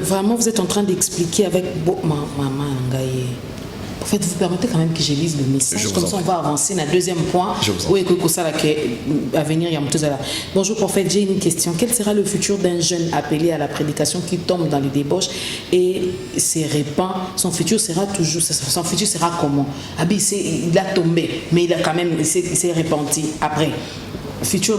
[SPEAKER 2] vraiment, vous êtes en train d'expliquer avec... En fait, vous permettez quand même que je lise le message, comme ça on va avancer dans le deuxième point. Oui, à venir, il y a bonjour prophète, j'ai une question. Quel sera le futur d'un jeune appelé à la prédication qui tombe dans les débauches et se répand? Son futur sera comment? Il a tombé, mais il a quand même, il s'est repenti après. Futur,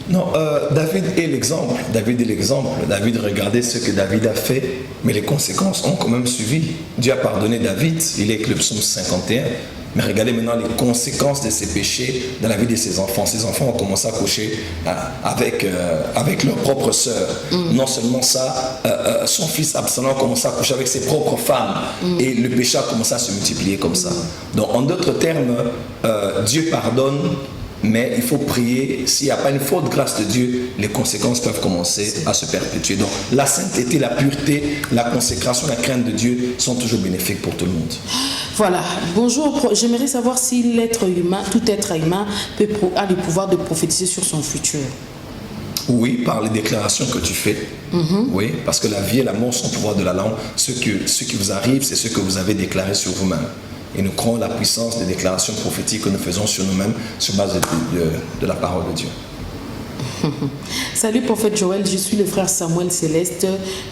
[SPEAKER 4] non, David est l'exemple. David, regardez ce que David a fait, mais les conséquences ont quand même suivi. Dieu a pardonné David, il est avec le psaume 51. Mais regardez maintenant les conséquences de ses péchés dans la vie de ses enfants. Ses enfants ont commencé à coucher avec leur propre sœur. Non seulement ça, son fils Absalom a commencé à coucher avec ses propres femmes. Et le péché a commencé à se multiplier comme ça. Donc en d'autres termes, Dieu pardonne, mais il faut prier. S'il n'y a pas une faute grâce de Dieu, les conséquences peuvent commencer à se perpétuer. Donc la sainteté, la pureté, la consécration, la crainte de Dieu sont toujours bénéfiques pour tout le monde.
[SPEAKER 2] Voilà, bonjour, j'aimerais savoir si tout être humain a le pouvoir de prophétiser sur son futur.
[SPEAKER 4] Oui, par les déclarations que tu fais. Oui, parce que la vie et la mort sont au pouvoir de la langue. Ce qui vous arrive, c'est ce que vous avez déclaré sur vous-même. Et nous croyons la puissance des déclarations prophétiques que nous faisons sur nous-mêmes sur base de la parole de Dieu.
[SPEAKER 2] Salut prophète Joël, je suis le frère Samuel Céleste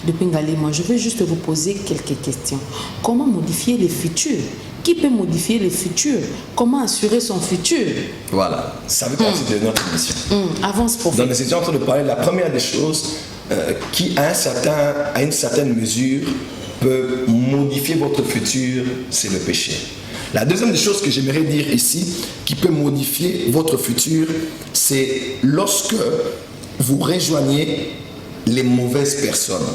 [SPEAKER 2] de Pingalema. Je vais juste vous poser quelques questions. Comment modifier le futur? Qui peut modifier le futur? Comment assurer son futur?
[SPEAKER 4] Voilà, ça fait partie de notre mission.
[SPEAKER 2] Avance prophète.
[SPEAKER 4] Donc nous étions en train de parler de la première des choses qui à une certaine mesure peut modifier votre futur, c'est le péché. La deuxième des choses que j'aimerais dire ici, qui peut modifier votre futur, c'est lorsque vous rejoignez les mauvaises personnes.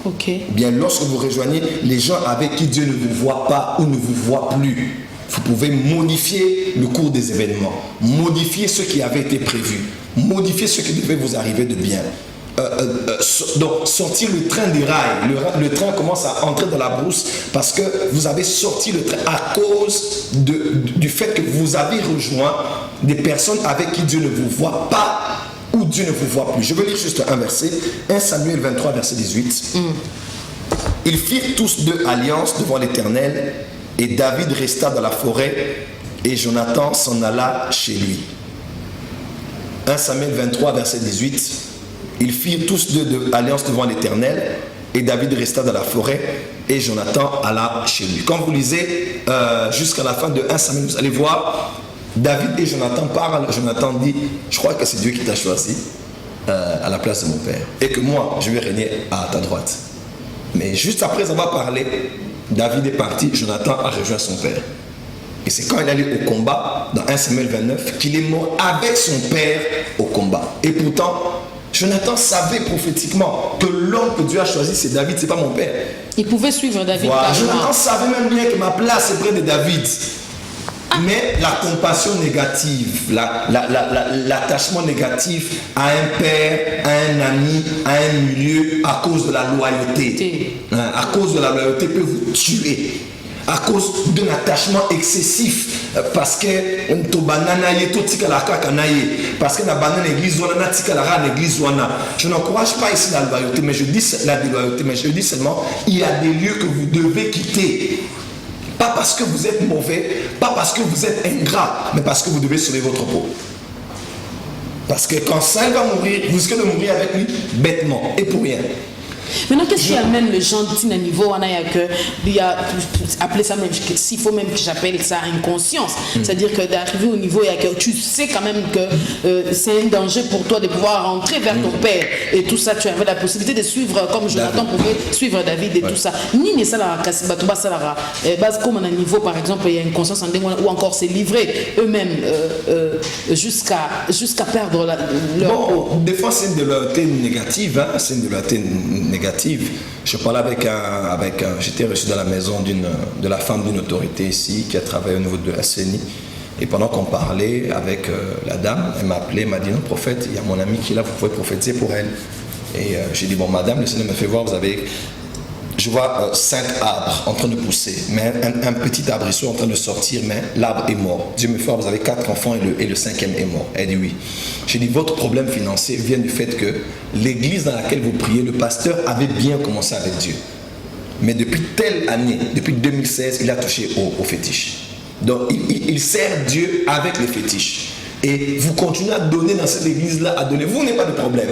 [SPEAKER 2] Ok.
[SPEAKER 4] Bien, lorsque vous rejoignez les gens avec qui Dieu ne vous voit pas ou ne vous voit plus, vous pouvez modifier le cours des événements, modifier ce qui avait été prévu, modifier ce qui devait vous arriver de bien. Donc sortir le train des rails, le train commence à entrer dans la brousse parce que vous avez sorti le train à cause du fait que vous avez rejoint des personnes avec qui Dieu ne vous voit pas ou Dieu ne vous voit plus. Je vais lire juste un verset, 1 Samuel 23 verset 18. Ils firent tous deux alliance devant l'Éternel et David resta dans la forêt et Jonathan s'en alla chez lui. 1 Samuel 23 verset 18. Ils firent tous deux alliance devant l'Éternel et David resta dans la forêt et Jonathan alla chez lui. Quand vous lisez jusqu'à la fin de 1 Samuel, vous allez voir, David et Jonathan parlent. Jonathan dit, je crois que c'est Dieu qui t'a choisi à la place de mon père et que moi, je vais régner à ta droite. Mais juste après avoir parlé, David est parti, Jonathan a rejoint son père. Et c'est quand il est allé au combat, dans 1 Samuel 29, qu'il est mort avec son père au combat. Et pourtant, Jonathan savait prophétiquement que l'homme que Dieu a choisi, c'est David, c'est pas mon père.
[SPEAKER 2] Il pouvait suivre David.
[SPEAKER 4] Voilà. Jonathan savait même bien que ma place est près de David. Mais la compassion négative, l'attachement négatif à un père, à un ami, à un milieu, à cause de la loyauté. À cause de la loyauté peut vous tuer. À cause d'un attachement excessif, parce que parce que la banane église je n'encourage pas ici la loyauté, mais je dis la déloyauté, mais je dis seulement il y a des lieux que vous devez quitter. Pas parce que vous êtes mauvais, pas parce que vous êtes ingrat, mais parce que vous devez sauver votre peau. Parce que quand Saül va mourir, vous risquez de mourir avec lui bêtement et pour rien.
[SPEAKER 2] Maintenant, qu'est-ce qui amène les gens à un niveau, il y a, appelez ça même, s'il faut même que j'appelle ça inconscience, c'est-à-dire que d'arriver au niveau, tu sais quand même que c'est un danger pour toi de pouvoir rentrer vers ton père et tout ça, tu avais la possibilité de suivre, comme Jonathan pouvait suivre David et tout ça. Ni ça la base comme un niveau, par exemple, il y a une conscience ou encore c'est livré eux-mêmes jusqu'à perdre leur peau.
[SPEAKER 4] Des fois, c'est une de loyauté négative, hein? C'est une de loyauté négative. Je parlais avec j'étais reçu dans la maison de la femme d'une autorité ici qui a travaillé au niveau de la CENI. Et pendant qu'on parlait avec la dame, elle m'a appelé, elle m'a dit non, prophète, il y a mon ami qui est là, vous pouvez prophétiser pour elle. Et j'ai dit, bon, madame, le Seigneur me fait voir, je vois 5 arbres en train de pousser, mais un petit arbrisseau en train de sortir, mais l'arbre est mort. Dieu me fait voir, vous avez 4 enfants et le 5e est mort. Elle dit oui. J'ai dit, votre problème financier vient du fait que l'église dans laquelle vous priez, le pasteur avait bien commencé avec Dieu. Mais depuis telle année, depuis 2016, il a touché au fétiche. Donc, il sert Dieu avec les fétiches. Et vous continuez à donner dans cette église-là, à donner. Vous n'avez pas de problème.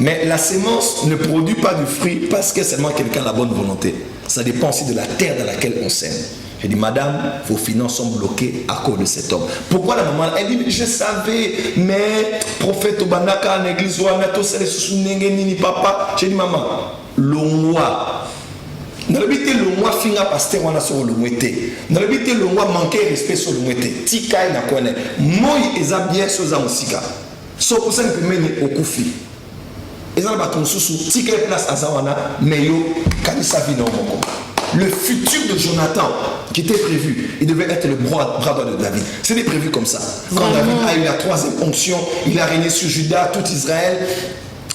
[SPEAKER 4] Mais la sémence ne produit pas de fruits parce que seulement quelqu'un a la bonne volonté. Ça dépend aussi de la terre dans laquelle on sème. J'ai dit, madame, vos finances sont bloquées à cause de cet homme. Pourquoi la maman? Elle dit, je savais, mais prophète Obanaka, l'église, papa. J'ai dit, maman, l'ongwa. Dans le but de l'ongwa, finga pasteur, on a sur le mouetté. Dans le but de l'ongwa, manquer respect sur le mouetté. Tika et nakone. Moi, ils ont bien sur Zamusika. Sauf pour ça, ils peuvent mener au koufi. Ils ont battu sous tika place à Zawana, mais yo, Kanisa vino moko. Le futur de Jonathan, qui était prévu, il devait être le bras droit de David. C'était prévu comme ça. Quand David a eu la 3e onction, il a régné sur Juda, tout Israël.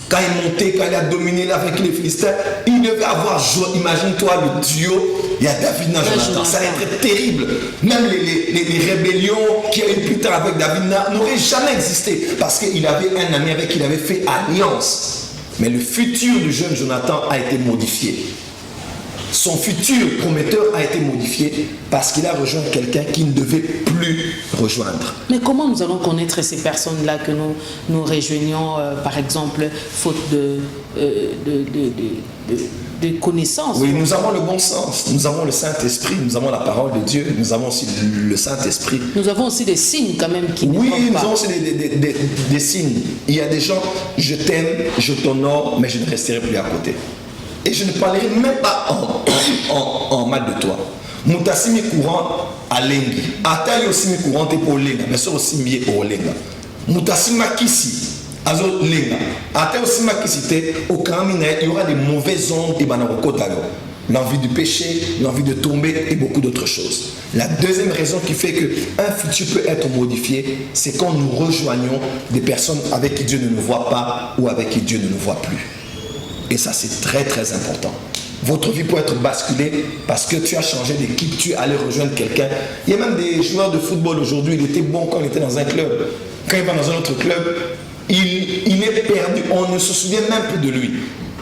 [SPEAKER 4] Quand il est monté, quand il a dominé avec les Philistins, il devait avoir joie. Imagine-toi le duo, il y a David et Jonathan. Ça allait être terrible. Même les rébellions qu'il y a eu plus tard avec David n'auraient jamais existé. Parce qu'il avait un ami avec qui il avait fait alliance. Mais le futur du jeune Jonathan a été modifié. Son futur prometteur a été modifié parce qu'il a rejoint quelqu'un qui ne devait plus rejoindre.
[SPEAKER 2] Mais comment nous allons connaître ces personnes-là que nous rejoignons, par exemple, faute de connaissances?
[SPEAKER 4] Oui, nous avons le bon sens, nous avons le Saint-Esprit, nous avons la parole de Dieu, nous avons aussi le Saint-Esprit.
[SPEAKER 2] Nous avons aussi des signes quand même qui
[SPEAKER 4] oui,
[SPEAKER 2] nous
[SPEAKER 4] nous avons aussi des signes. Il y a des gens, je t'aime, je t'honore, mais je ne resterai plus à côté. Et je ne parlerai même pas en mal de toi. Moutasimi courant à l'engi. Ataï aussi mi courant pour l'enga, mais ça aussi mieux au l'enga. Moutasima kisi, azo l'enga. Ataï aussi ma kisite, au camina, il y aura des mauvaises ondes et banarokotalo. L'envie du péché, l'envie de tomber et beaucoup d'autres choses. La deuxième raison qui fait qu'un futur peut être modifié, c'est quand nous rejoignons des personnes avec qui Dieu ne nous voit pas ou avec qui Dieu ne nous voit plus. Et ça, c'est très très important. Votre vie peut être basculée parce que tu as changé d'équipe, tu es allé rejoindre quelqu'un. Il y a même des joueurs de football aujourd'hui, il était bon quand il était dans un club. Quand il va dans un autre club, il est perdu. On ne se souvient même plus de lui.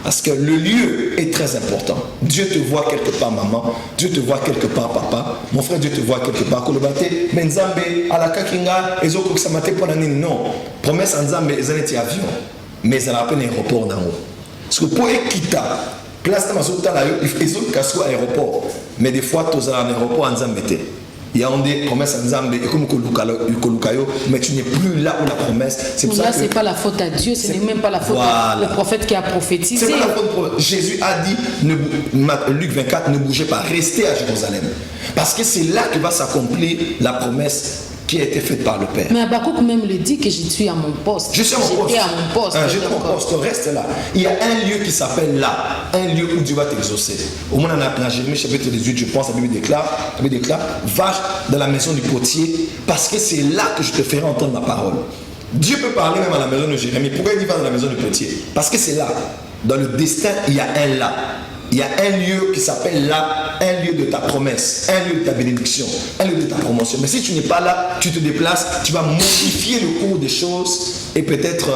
[SPEAKER 4] Parce que le lieu est très important. Dieu te voit quelque part, maman. Dieu te voit quelque part, papa. Mon frère, Dieu te voit quelque part. Kolobate, Benzambe, Alakakinga, Ezoko Samate Ponani. Non. Promesse en Nzambe, Ezaneti avion. Mais ça rappelle un aéroport d'en haut. Parce que pour quitter, place de Mazota, il faut que aéroport. Mais des fois, tu as un aéroport en Zambété. Il y a des promesses en Zambé, et comme mais tu n'es plus là où la promesse.
[SPEAKER 2] C'est pour ça que ce n'est pas la faute à Dieu, ce n'est même pas la faute au prophète qui a prophétisé.
[SPEAKER 4] C'est pas la faute. Jésus a dit, Luc 24, ne bougez pas, restez à Jérusalem. Parce que c'est là que va s'accomplir la promesse qui a été faite par le Père.
[SPEAKER 2] Mais Habakkuk même le dit que je suis à mon poste.
[SPEAKER 4] Je suis à mon poste.
[SPEAKER 2] J'étais à mon poste.
[SPEAKER 4] J'étais à mon poste, reste là. Il y a un lieu qui s'appelle là, un lieu où Dieu va t'exaucer. Au moins, dans Jérémie chapitre 18, je pense, la Bible déclare, va dans la maison du potier, parce que c'est là que je te ferai entendre ma parole. Dieu peut parler même à la maison de Jérémie. Pourquoi il dit va dans la maison du potier? Parce que c'est là. Dans le destin, il y a un là. Il y a un lieu qui s'appelle là, un lieu de ta promesse, un lieu de ta bénédiction, un lieu de ta promotion. Mais si tu n'es pas là, tu te déplaces, tu vas modifier le cours des choses et peut-être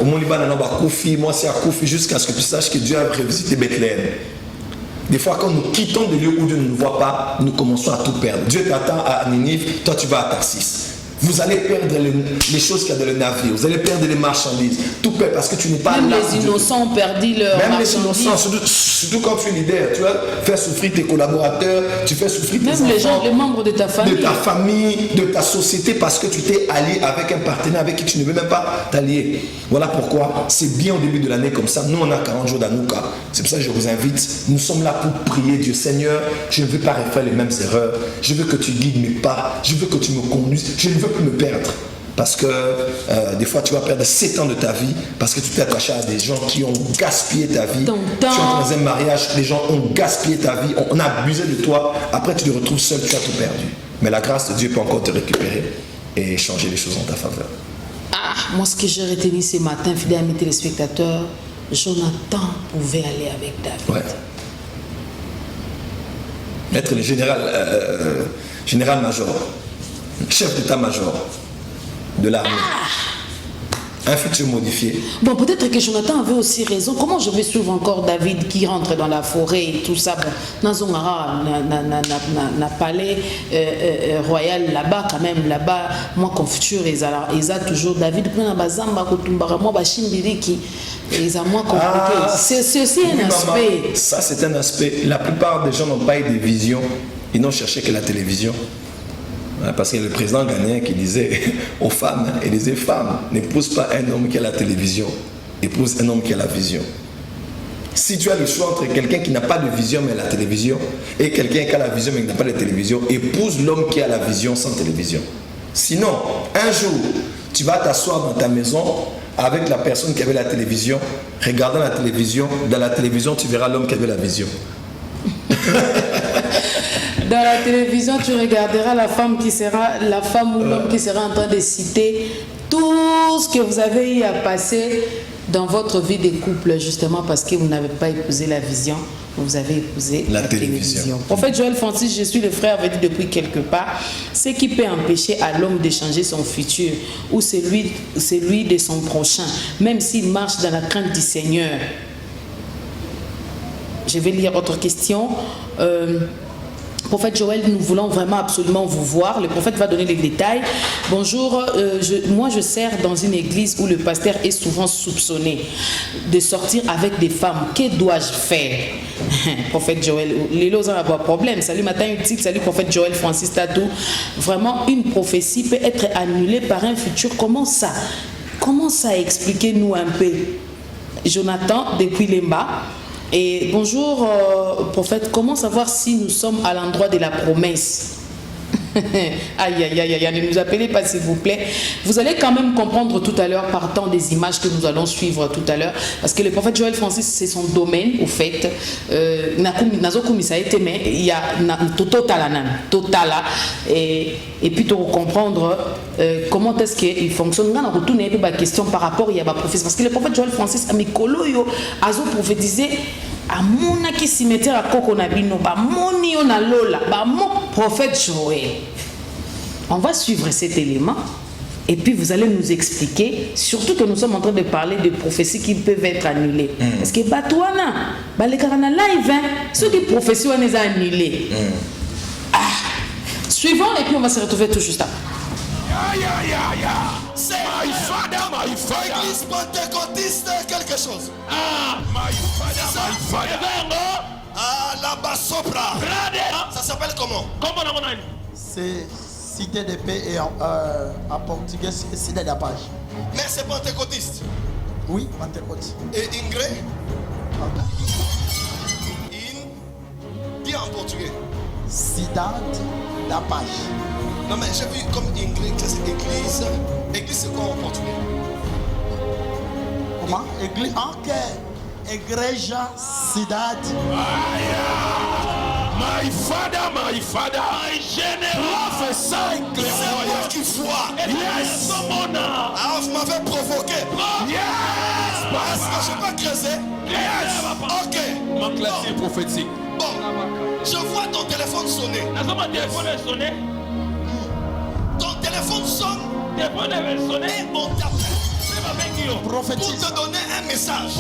[SPEAKER 4] au moins moi c'est à Koufi jusqu'à ce que tu saches que Dieu a revisité Bethléem. Des fois, quand nous quittons des lieux où Dieu ne nous voit pas, nous commençons à tout perdre. Dieu t'attend à Ninive, toi tu vas à Tarsis. Vous allez perdre les choses qu'il y a dans le navire. Vous allez perdre les marchandises. Tout perd parce que tu n'es pas
[SPEAKER 2] Même
[SPEAKER 4] là.
[SPEAKER 2] les innocents ont perdu leur
[SPEAKER 4] Même les
[SPEAKER 2] marchandises.
[SPEAKER 4] innocents, surtout quand tu es leader, tu vas faire souffrir tes collaborateurs, tu fais souffrir tes
[SPEAKER 2] Même
[SPEAKER 4] enfants,
[SPEAKER 2] les gens, les membres de ta famille.
[SPEAKER 4] de ta famille, de ta société, parce que tu t'es allié avec un partenaire avec qui tu ne veux même pas t'allier. Voilà pourquoi c'est bien au début de l'année comme ça. Nous, on a 40 jours d'Anouka. C'est pour ça que je vous invite. Nous sommes là pour prier Dieu. Seigneur, je ne veux pas refaire les mêmes erreurs. Je veux que tu guides mes pas. Je veux que tu me conduises. Je ne veux plus me perdre. Parce que des fois, tu vas perdre 7 ans de ta vie parce que tu t'es attaché à des gens qui ont gaspillé ta vie.
[SPEAKER 2] Ton
[SPEAKER 4] Tu es
[SPEAKER 2] temps.
[SPEAKER 4] dans un mariage, les gens ont gaspillé ta vie, on a abusé de toi. Après, tu te retrouves seul, tu as tout perdu. Mais la grâce de Dieu peut encore te récupérer et changer les choses en ta faveur.
[SPEAKER 2] Ah, moi, ce que j'ai retenu ce matin, fidèles amis téléspectateurs, Jonathan pouvait aller avec David.
[SPEAKER 4] Ouais. Être le général-major, chef d'état-major de l'armée. Un futur modifié.
[SPEAKER 2] Bon, peut-être que Jonathan avait aussi raison. Comment je vais suivre encore David qui rentre dans la forêt et tout ça? Bon, dans un palais royal là-bas, quand même, là-bas, moi, comme futur, ils ont toujours David. Ils ont moins compliqué. C'est aussi un aspect.
[SPEAKER 4] Ça, c'est un aspect. La plupart des gens n'ont pas eu des visions. Ils n'ont cherché que la télévision. Parce que le président ghanéen qui disait aux femmes, il disait femmes, n'épouse pas un homme qui a la télévision, épouse un homme qui a la vision. Si tu as le choix entre quelqu'un qui n'a pas de vision mais la télévision et quelqu'un qui a la vision mais qui n'a pas de télévision, épouse l'homme qui a la vision sans télévision. Sinon, un jour, tu vas t'asseoir dans ta maison avec la personne qui avait la télévision, regardant la télévision, dans la télévision tu verras l'homme qui avait la vision.
[SPEAKER 2] Dans la télévision, tu regarderas la femme ou l'homme qui sera en train de citer tout ce que vous avez eu à passer dans votre vie de couple, justement parce que vous n'avez pas épousé la vision, vous avez épousé la télévision. Prophète Joël Francis, je suis le frère avait dit depuis quelque part, ce qui peut empêcher à l'homme de changer son futur ou celui de son prochain, même s'il marche dans la crainte du Seigneur. Je vais lire autre question. Prophète Joël, nous voulons vraiment absolument vous voir. Le prophète va donner les détails. Bonjour, moi je sers dans une église où le pasteur est souvent soupçonné de sortir avec des femmes. Que dois-je faire? Prophète Joël, les lots ont un problème. Salut matin utile, salut prophète Joël Francis Tatou. Vraiment, une prophétie peut être annulée par un futur. Comment ça? Expliquez-nous un peu. Jonathan, depuis Lemba. Et bonjour, prophète, comment savoir si nous sommes à l'endroit de la promesse? Aïe, aïe, aïe, aïe, ne nous appelez pas s'il vous plaît. Vous allez quand même comprendre tout à l'heure partant des images que nous allons suivre tout à l'heure. Parce que le prophète Joël Francis, c'est son domaine, au fait. Il y a Totala. Et puis, pour comprendre comment est-ce qu'il fonctionne. On a retourné une question par rapport à la prophétie. Parce que le prophète Joël Francis a mis Koloyo, a prophétisé. Amonaki cimetière à Kokonabino, Bamoni on a Lola, Bamon prophète Joël. On va suivre cet élément et puis vous allez nous expliquer, surtout que nous sommes en train de parler de prophéties qui peuvent être annulées. Parce que Batouana, les carana live, ceux qui prophéties on les a annulés. Suivons et puis on va se retrouver tout juste après.
[SPEAKER 5] C'est my father. Église pentecôtiste, quelque chose. My father. La Bassopra. Ça s'appelle comment?
[SPEAKER 6] C'est cité de paix et en portugais c'est cité d'apage.
[SPEAKER 5] Mais c'est pentecôtiste.
[SPEAKER 6] Oui, pentecôtiste.
[SPEAKER 5] Et Ingré? Dis en portugais.
[SPEAKER 6] Cidade d'apage.
[SPEAKER 5] Non mais j'ai vu comme Ingré, c'est église. Église c'est quoi en portugais?
[SPEAKER 6] Comment? Église. Ok. Igreja, cidade.
[SPEAKER 5] My father, my général. Professeur clairvoyant qui voit. Yes. Alors vous m'avez provoqué. Yes. Est-ce que je peux creuser? Yes. Ok.
[SPEAKER 7] Ma classe prophétique.
[SPEAKER 5] Bon. Je vois ton téléphone sonner. Ton téléphone sonne. Et on t'appelle. Pour te donner un message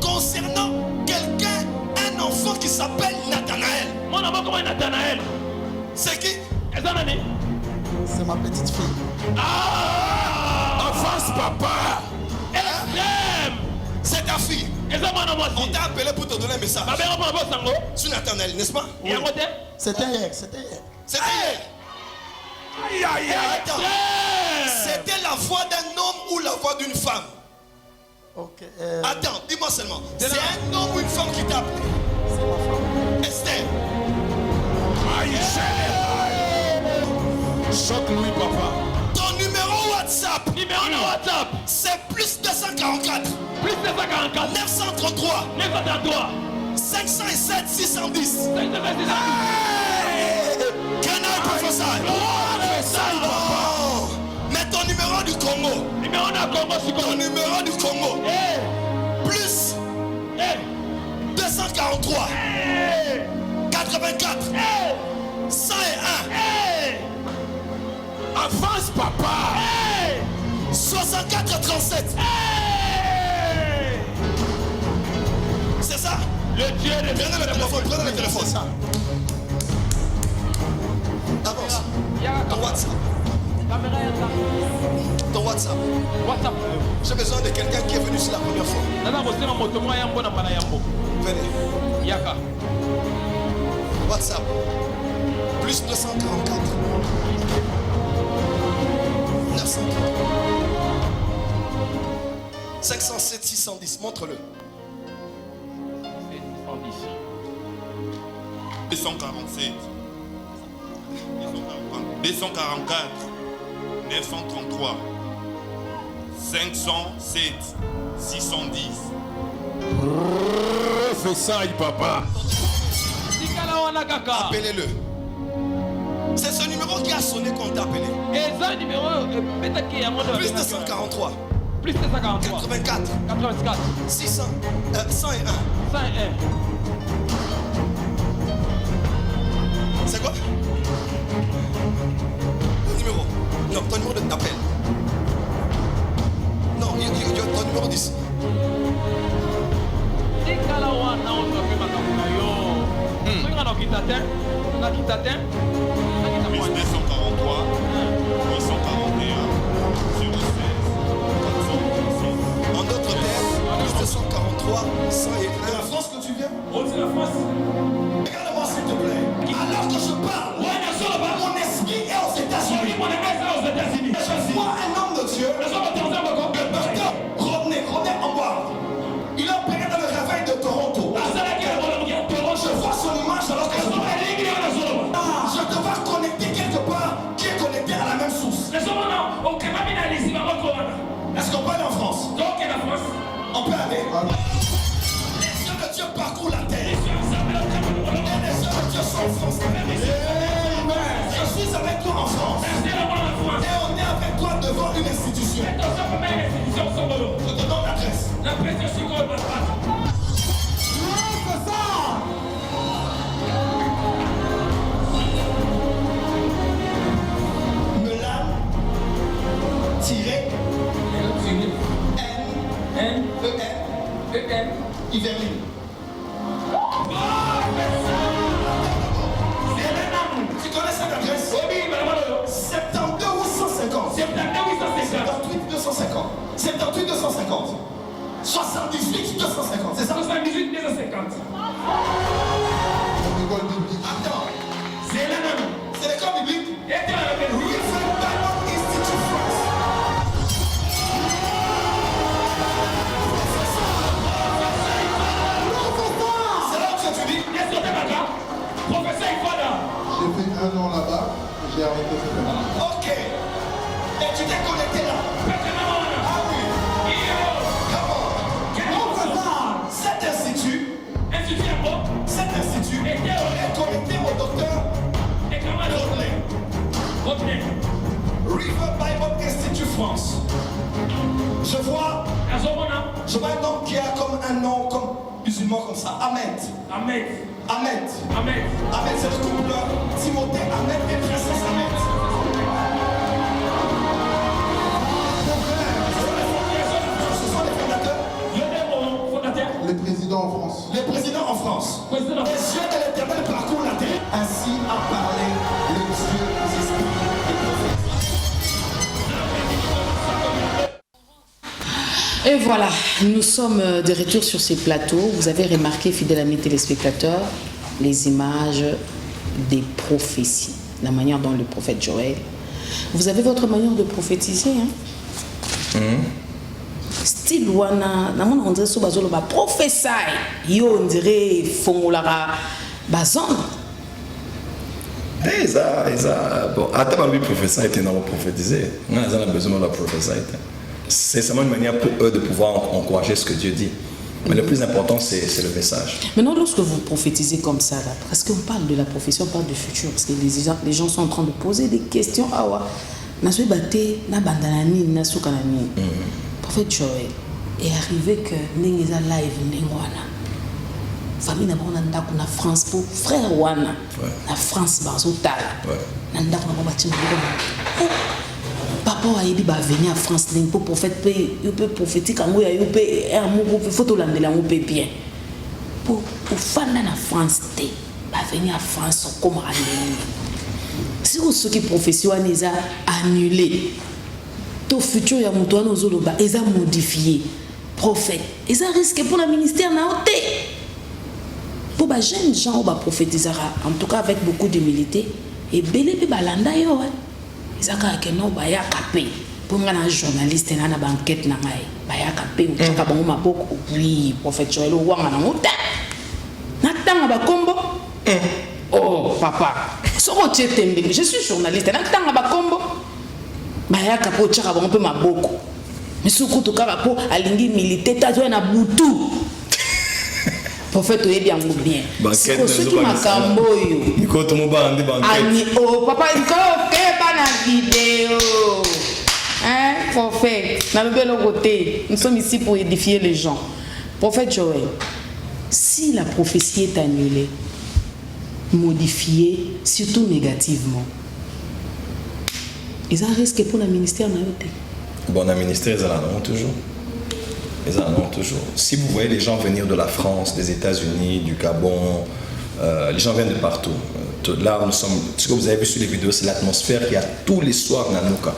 [SPEAKER 5] concernant quelqu'un, un enfant qui s'appelle Nathanaël. C'est qui?
[SPEAKER 6] C'est ma petite fille.
[SPEAKER 5] Ah! En face, papa! Extrême! C'est ta fille. On t'a appelé pour te donner un message. Sur Nathanaël, n'est-ce pas? Oui.
[SPEAKER 6] C'était hier, c'était hier.
[SPEAKER 5] C'était hier. Aïe, aïe, aïe. Attends. C'était la voix d'un homme ou la voix d'une femme?
[SPEAKER 6] Ok.
[SPEAKER 5] Attends, dis-moi seulement. C'est un homme ou une femme qui t'a appelé?
[SPEAKER 6] C'est ma femme.
[SPEAKER 5] Esther.
[SPEAKER 7] Aïe, choque-lui, papa.
[SPEAKER 5] Ton numéro WhatsApp. C'est plus 244.
[SPEAKER 7] Plus 244.
[SPEAKER 5] 933. 507 610. Canal Prophète. Mais ton numéro du Congo. Ton numéro du Congo. Plus 243 84 101.
[SPEAKER 7] Avance, papa.
[SPEAKER 5] 64 37. C'est ça?
[SPEAKER 7] Le Dieu de
[SPEAKER 5] Prenez le téléphone, prenez le téléphone.
[SPEAKER 6] C'est ça.
[SPEAKER 5] Avance. Ton WhatsApp. Ton WhatsApp. J'ai besoin de quelqu'un qui est venu sur la première fois. Venez. WhatsApp. Plus 244. 933. 507 610. Montre-le.
[SPEAKER 7] 247 244 933 507 610. Fais ça, papa.
[SPEAKER 5] Appelez-le. C'est ce numéro qui a sonné qu'on t'a appelé. Plus 243 84 600 101. C'est quoi? Ton numéro. Non, ton numéro de t'appel. Non, ton numéro d'ici.
[SPEAKER 7] Plus 243 841 016 466.
[SPEAKER 5] En d'autres termes, plus 243 101. De la France que tu viens? Regarde-moi s'il te plaît. Alors que je parle, mon esprit est aux États-Unis. Moi, un homme de Dieu, le docteur Rodney Amboire, il a opéré dans le réveil de Toronto. Je vois son image alors que je te vois connecter quelque part qui est connecté à la même source. Est-ce qu'on peut aller en France? On peut aller. Les yeux de Dieu parcourent la terre. Et les yeux de Dieu sont en France. Je suis avec toi en France. Et on est avec toi devant une institution. Je te donne l'adresse. Melan N-E-N Yverline. Tu connais cette adresse? 72 850. 78 250. 78 250. 78 250. C'est ça?
[SPEAKER 8] 78 250.
[SPEAKER 5] Attends. C'est l'école biblique. River Bible Institute France. C'est là où tu étudies?
[SPEAKER 8] Professeur Ikwada.
[SPEAKER 9] J'ai fait 1 an là-bas, j'ai arrêté cette année.
[SPEAKER 5] Ok. Et tu t'es connecté là? Ah oui. Come on. Cet institut est connecté au docteur Rodney. River Bible Institute France. Je vois un homme qui a comme un nom comme musulman comme ça. Ahmed, c'est le couple Timothée Ahmed et Princesse Ahmed. Ce sont les fondateurs.
[SPEAKER 9] Les présidents en France.
[SPEAKER 5] Les présidents en France. Les yeux de l'Éternel parcourent la terre. Ainsi a parlé le Dieu des esprits et prophètes.
[SPEAKER 2] Et voilà, nous sommes de retour sur ces plateaux. Vous avez remarqué, fidèles amis téléspectateurs, les images des prophéties, la manière dont le prophète Joël. Vous avez votre manière de prophétiser, hein? Style wana, on dirait sur bazolo ba prophétie, yo on dirait fongolara bazon.
[SPEAKER 4] Bon, attends, lui prophétie était non prophétiser. On a besoin de la prophétie. C'est seulement une manière pour eux de pouvoir encourager ce que Dieu dit. Mais le plus important, c'est le message.
[SPEAKER 2] Maintenant, lorsque vous prophétisez comme ça, là, parce qu'on parle de la prophétie, on parle du futur, parce que les gens sont en train de poser des questions. Ah ouais, Nasui Baté, Nabandanani, Nasukanani. Prophète Joël est arrivé que Nengiza live Nengwana. Famille n'a pas na France pour frère Wana. La France, Bazotala. Nanda n'a pas bâtiment. Papa a dit bah venir en France pour prophète il peut prophétique en moi il peut un mot photo là on peut bien pour fan en France té bah venir en France comme annulé si vous ceux qui prophétion les a annulé ton futur ya muto na zoloba ils a modifié prophète ils a risqué pour le ministère na oté pour bah jeunes gens va prophétiser en tout cas avec beaucoup d'humilité et belé pe balanda yo Zaka ke no baya kapé pour un journaliste na banquette na ngai baya kapé ou chaka bango maboko oui prophète Joël wanga na muta na tanga ba kombo oh papa soko tietembe je suis journaliste na tanga ba kombo baya kapé ou chaka bango pe maboko mais soko to kaka po alingi milité tazo na butu prophète oyebi yango bien c'est ce qui makambo yo
[SPEAKER 4] iko to moba andi banquette
[SPEAKER 2] ani oh papa iko keba na vidéo hein prophète na belo côté nous sommes ici pour édifier les gens prophète Joël si la prophétie est annulée modifiée surtout négativement ils ont risqué pour le ministère na yote
[SPEAKER 4] bon le ministère ils en ont toujours. Ils en ont toujours. Si vous voyez les gens venir de la France, des États-Unis, du Gabon, les gens viennent de partout. Là, nous sommes. Ce que vous avez vu sur les vidéos, c'est l'atmosphère qu'il y a tous les soirs dans Nuka.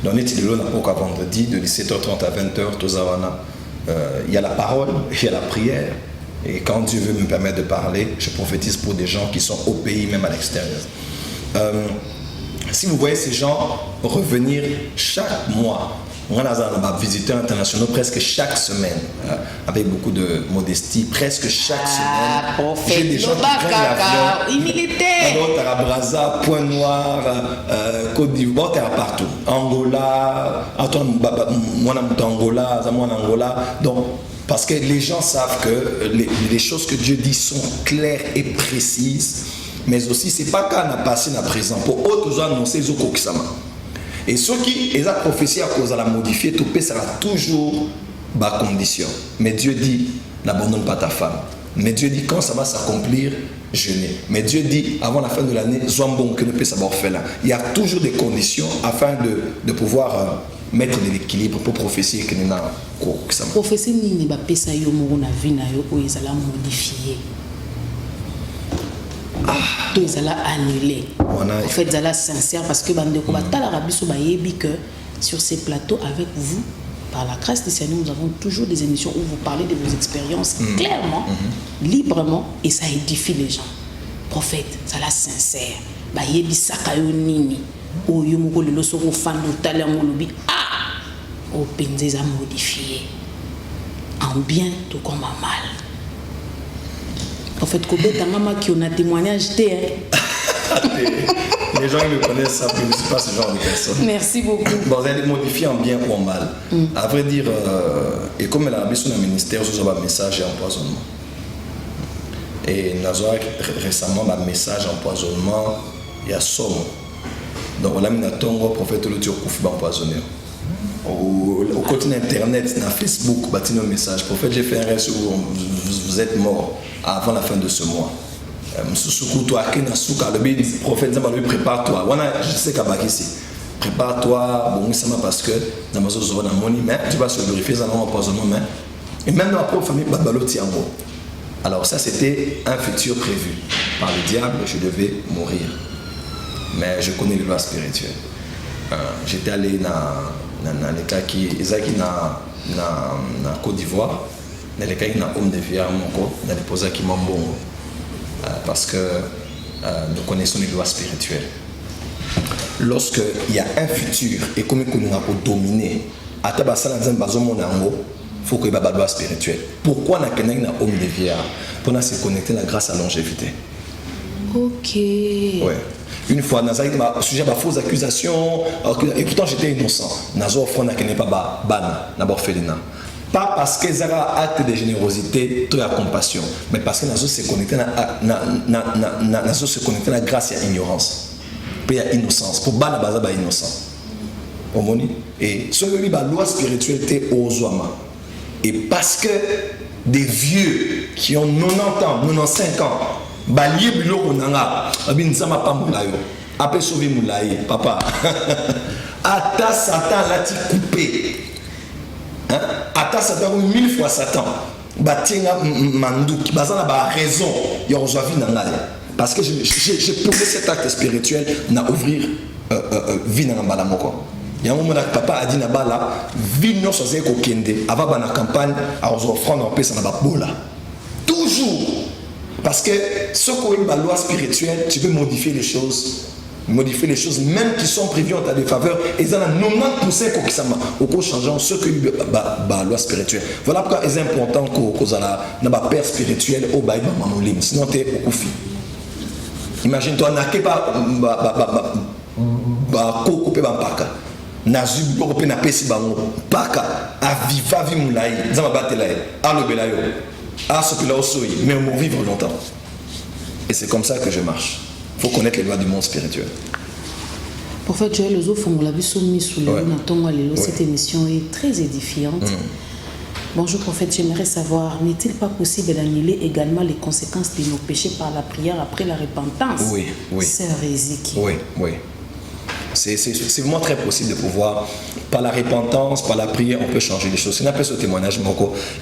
[SPEAKER 4] Dans les Tidelo, on a vendredi, de 17h30 à 20h, Tozawana. Il y a la parole, il y a la prière. Et quand Dieu veut me permettre de parler, je prophétise pour des gens qui sont au pays, même à l'extérieur. Si vous voyez ces gens revenir chaque mois, on a des visiteurs internationaux presque chaque semaine, avec beaucoup de modestie, presque chaque semaine. J'ai des gens qui prennent l'avion. À Brazza, Pointe-Noire, Côte d'Ivoire, partout. Angola, Angola. Donc, parce que les gens savent que les choses que Dieu dit sont claires et précises, mais aussi c'est pas qu'à n'a passé à présent. Pour autres annoncer Zokokisama. Et ceux qui ont prophétie à cause de la modifier, tout sera toujours bas condition. Mais Dieu dit, n'abandonne pas ta femme. Mais Dieu dit, quand ça va s'accomplir, jeûner. Mais Dieu dit, avant la fin de l'année, Zambon, que ne peut savoir faire là. Il y a toujours des conditions afin de pouvoir mettre de l'équilibre pour prophétier que nous avons.
[SPEAKER 2] Prophétie ni ba pesa yo mo na vie na yo o ezala modifier. Tout est annulé. En fait, c'est sincère parce que sur ces plateaux avec vous, par la grâce du Seigneur, nous avons toujours des émissions où vous parlez de vos expériences clairement, librement, et ça édifie les gens. Prophète, ça la sincère. En bien tout comme en mal. En fait, Maman qui a témoignage,
[SPEAKER 4] les gens qui me connaissent savent que je ne suis pas ce genre de personne.
[SPEAKER 2] Merci beaucoup.
[SPEAKER 4] Bon, vous allez modifier en bien ou en mal. À vrai dire, et comme elle a mis sur le ministère, je vous ai un message et empoisonnement. Et nous avons récemment un message empoisonnement, il y a somme. Donc, on a mis un tongo, prophète le Dieu Koufi empoisonné. Au côté internet, dans Facebook, bâti nos messages. Prophète, j'ai fait un reste où vous êtes mort avant la fin de ce mois. Prophète, prépare-toi. Je sais qu'à ici. Prépare-toi, bon, ça parce que dans ma zone, tu vas se glorifier dans l'empoisonnement. Et même dans la propre famille, alors, ça, c'était un futur prévu. Par le diable, je devais mourir. Mais je connais les lois spirituelles. J'étais allé dans les cas qui
[SPEAKER 3] na Côte d'Ivoire, dans les cas où homme de vie, dans les posés qui m'ont bon, parce que nous connaissons les lois spirituelles. Lorsqu'il y a un futur et comme nous avons dominer, il faut qu'il y ait une loi spirituelle. Pourquoi nous avons un homme de vie? Pour se connecter grâce à la longévité.
[SPEAKER 2] Ok.
[SPEAKER 3] Ouais. Une fois, nous avons sujet à fausses accusations, et pourtant j'étais innocent. Nous avons offert pas parce qu'ils ont un acte de générosité, de compassion, mais parce que nous avons se connecté grâce à l'ignorance. Puis il y a innocence. Pour bana baza ba innocent. Et ce que la loi spirituelle était aux hommes. Et parce que des vieux qui ont 90 ans, 95 ans, balié biloko nanga, abinzama pa mulayo. Après sauver moulaye, papa. Ata Satan l'a ti coupé. Hein? Ata Satan 1000 fois Satan. Batinga mandouki, bazana ba raison, il reçoit vie nanga. Parce que j'ai posé cet acte spirituel na ouvrir vie dans la moko. Il y a un moment où papa a dit na bala vie non sans eko kende avant la campagne à offrande en paix ça na ba bola. Toujours parce que ce qu'on est la loi spirituelle, tu peux modifier les choses même qui sont prévues en ta défaveur et ça a 90% qui ça au changeant ce que la loi spirituelle. Voilà pourquoi c'est important que na ba père spirituel au baïba manolim sinon tu es au koufi. Imagine-toi, n'a pas coco pe paka. Na zubu ko pe na pesi bango. Paka a viva vi moulai. Zama batela e. A lo belayo. A ce que là aussi, mais on vivre longtemps. Et c'est comme ça que je marche. Il faut connaître les lois du monde spirituel.
[SPEAKER 2] Pour faire Joël les autres, on l'a vu soumis sous le cette émission est très édifiante. Bonjour prophète, j'aimerais savoir, n'est-il pas possible d'annuler également les conséquences de nos péchés par la prière après la repentance?
[SPEAKER 3] Oui, oui.
[SPEAKER 2] Sœur Ezeki.
[SPEAKER 3] Oui, oui. C'est vraiment très possible de pouvoir, par la repentance, par la prière, on peut changer les choses. C'est un peu ce témoignage,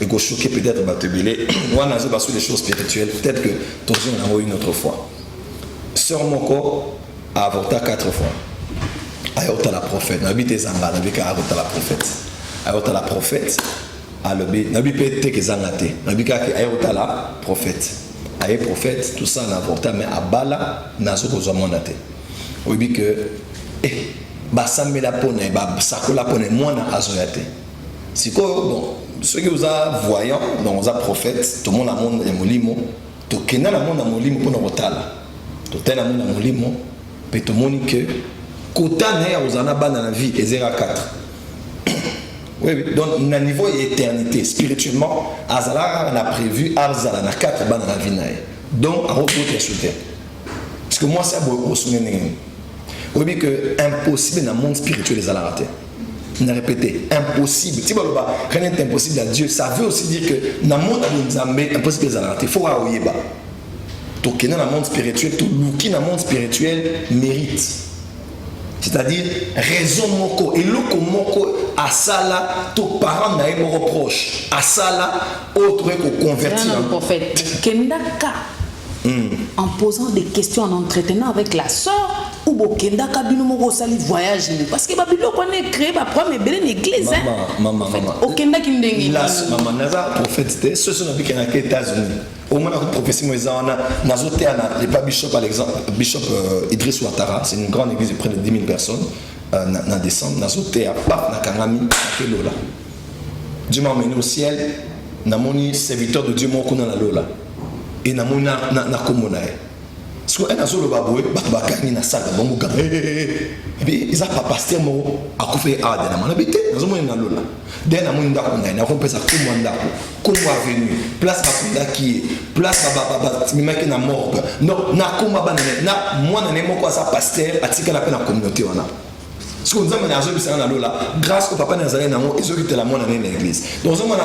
[SPEAKER 3] et que choquer peut-être Batebele, moi, on a sur les choses spirituelles, peut-être que toi aussi, on a eu une autre fois. Sœur Moko a avorté 4 fois. Ayota la prophète, n'habite Zanga, n'habite la prophète. Ayota la prophète. Alobi nabi pete ke zangate nabi ka ke ayota la prophète aye prophète tout ça na avorté mais abala nazo kozwa monate obi que ba samela pone ba sakola pone mona azoyate siko bon ceux qui vous a voyant donc vous a prophète tout le monde a monde de molimo to kena na monde molimo pona rotala to tena monde molimo pe to moni que kotana ya uzana bana na vie ezera 4. Oui, donc, au niveau de l'éternité, spirituellement, Azala a prévu Azala na 4 bandes dans la vie. Donc, à retrouver sur terre. Parce que moi, c'est beaucoup souvenir. Vous voyez que impossible dans le monde spirituel, les Azala raté. On a répété, impossible. Si vous rien n'est impossible à Dieu, ça veut aussi dire que dans le monde impossible, les Azala raté. Il faut avoir Oyeba. Donc, dans le monde spirituel, tout le qui dans le monde spirituel mérite. C'est-à-dire, raison moko, et l'oko moko, à ça là, tous parents n'a pas reproche. À ça là, autre qu'on convertit.
[SPEAKER 2] En prophète, Kendaka, en posant des questions, en entretenant avec la soeur, ou bon Kendaka binomoko sali voyage. Parce que Babylone connaît créé ma première belle église.
[SPEAKER 3] Maman.
[SPEAKER 2] Au Kendaka qui me
[SPEAKER 3] maman, Naza, prophète, ce sont les gens qui sont aux États-Unis. Au moins, la prophétie, nous avons le pas Bishop, par exemple, Bishop Idriss Ouattara, c'est une grande église de près de 10 000 personnes. Dans décembre, nous avons été à Paf, dans Kangami, à Lola. Dieu m'a emmené au ciel, nous avons serviteur de Dieu, mon coup dans la Lola. Et nous avons Nakomonae. Parce que nous avons le baboué, nous avons na salle, nous avons et puis ils ont pas pasteur à couper à la main. Nous avons na Lola. Dès que nous avons fait ça, comme avenue, place Bakunda qui est, place Mimaki na morgue. Non, na kuma banane, na moi na nemo quoi ça pasteur, atika la peine la communauté on a. Ce que nous avons dans la Lola, grâce au papa Nazaré Namo, ils ont quitté la monnaie dans l'église. Donc, il y a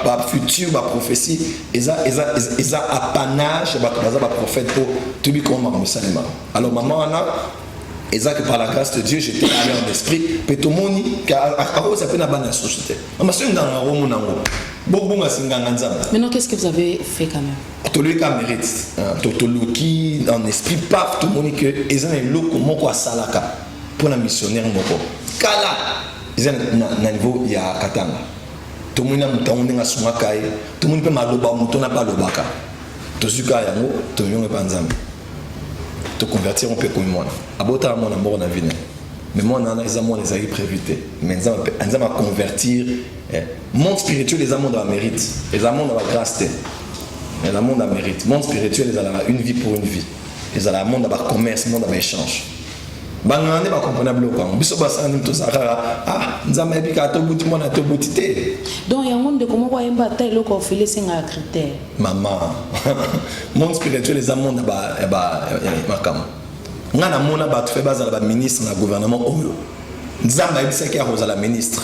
[SPEAKER 3] un futur, une prophétie, ils ont apanage, un prophète pour tout le monde. Alors, maman, et ça que par la grâce de Dieu, j'étais allé en esprit, mais tout le monde, car ça fait une société.
[SPEAKER 2] Maintenant, qu'est-ce que vous avez fait quand même?
[SPEAKER 3] Tout le monde mérite. Tout le monde qui en esprit, tout le monde que ils ont un lot comme quoi salaka pour la missionnaire moko. Kala
[SPEAKER 4] ils ont un niveau, il y a Katanga. Tout le monde a un Sungakai, tout le monde peut maloba, tout n'a pas le baka. Tout ce cas, tout le monde est pas en Zambie. Te convertir, on peut comme moi. Abota, mon amour, on a vu. Mais moi, on a les amours, les aïeux prévutés. Mais on a convertir. Monde spirituel, les amours, on mérite. Les amours, on a grâce. Les amours, on mérite. Monde spirituel, ils ont une vie pour une vie. Ils ont un monde, on a commerce, un monde, on a échange. Bangane ba comprendre bloquant biso basani to sakara ah nzama bika to buti mona to butité
[SPEAKER 2] donc il y a un monde de comment quoi emba tel loko filer singa critère
[SPEAKER 4] maman monde spirituel les amonda ba makam ngana mona ba to fait bazala ba ministre na gouvernement oyo nzamba ibisa ki aroza la ministre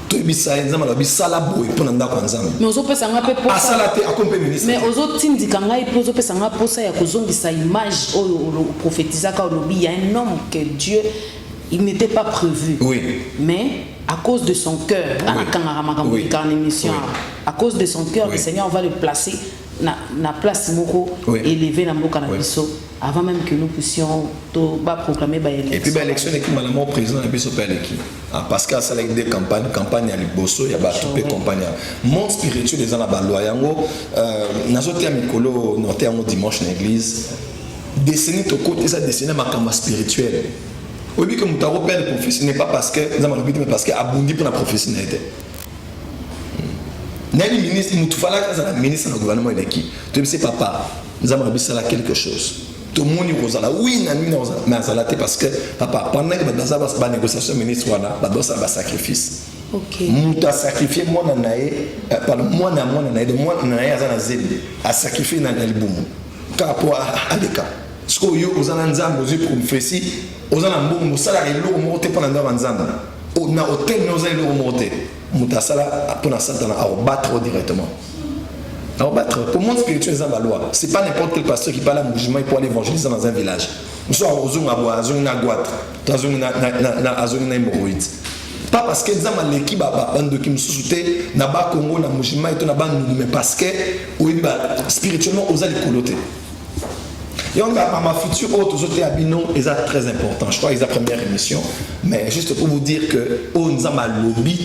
[SPEAKER 4] to ibisa nzamba la bisala boy pona ndako nzamba
[SPEAKER 2] mais ozo pesa nga pe posa
[SPEAKER 4] asala te akompe ministre
[SPEAKER 2] mais ozo tindika ngai po ozo pesa nga posa ya kozongisa image oyo prophétisaka olobi, il y a un homme que Dieu il n'était pas prévu,
[SPEAKER 4] oui,
[SPEAKER 2] mais à cause de son cœur,
[SPEAKER 4] oui,
[SPEAKER 2] à cause de son cœur,
[SPEAKER 4] oui,
[SPEAKER 2] le Seigneur va le placer na place moko élevé na mboka na biso avant même que nous puissions proclamer ba élection.
[SPEAKER 4] Et puis ba élection qui malamu président na biso pa l'équipe parce que ça avec des campagnes à liboso ya ba topé campagne monde spirituel les ana ba loi yango nazote ya mikolo noté yango dimanche na église dessiner to côté ça dessiner makamba spirituel. Oui, que mon tarot perd le prophétie n'est pas parce que nous avons mais parce que abondi pour la prophétie n'était. N'est ministre, nous fallait que la ministre dans le gouvernement est qui. Tu sais papa, nous avons besoin de quelque chose. Tout le monde est rosala. Oui, mais ça parce que papa pendant que nous avons la négociation ministre voilà, nous avons un sacrifice.
[SPEAKER 2] OK.
[SPEAKER 4] Nous avons sacrifié moi nanae par moi nanae de moi nanae à zébi à sacrifier dans le boum. Car pour aleka. Ce que vous avez nzambo vous prophétie aux alambo musala elo monte pendant dans nzamba on a hôtel nous allons monter mutasala pour Satan à battre directement à battre pour monde spirituel nzamba loi c'est pas n'importe quel pasteur qui parle à mouvement pour aller évangéliser dans un village nous sommes aux zones à bois à zone à goître dans zone na zone na hémorroïde pas parce que nzamba l'équipe bande qui me sous-souté na ba Congo na mouvement et na bande mais parce que spirituellement aux allez coloter. Et on a ma future autre autres abino est très important. Je crois que c'est la première émission, mais juste pour vous dire que on a mal lobby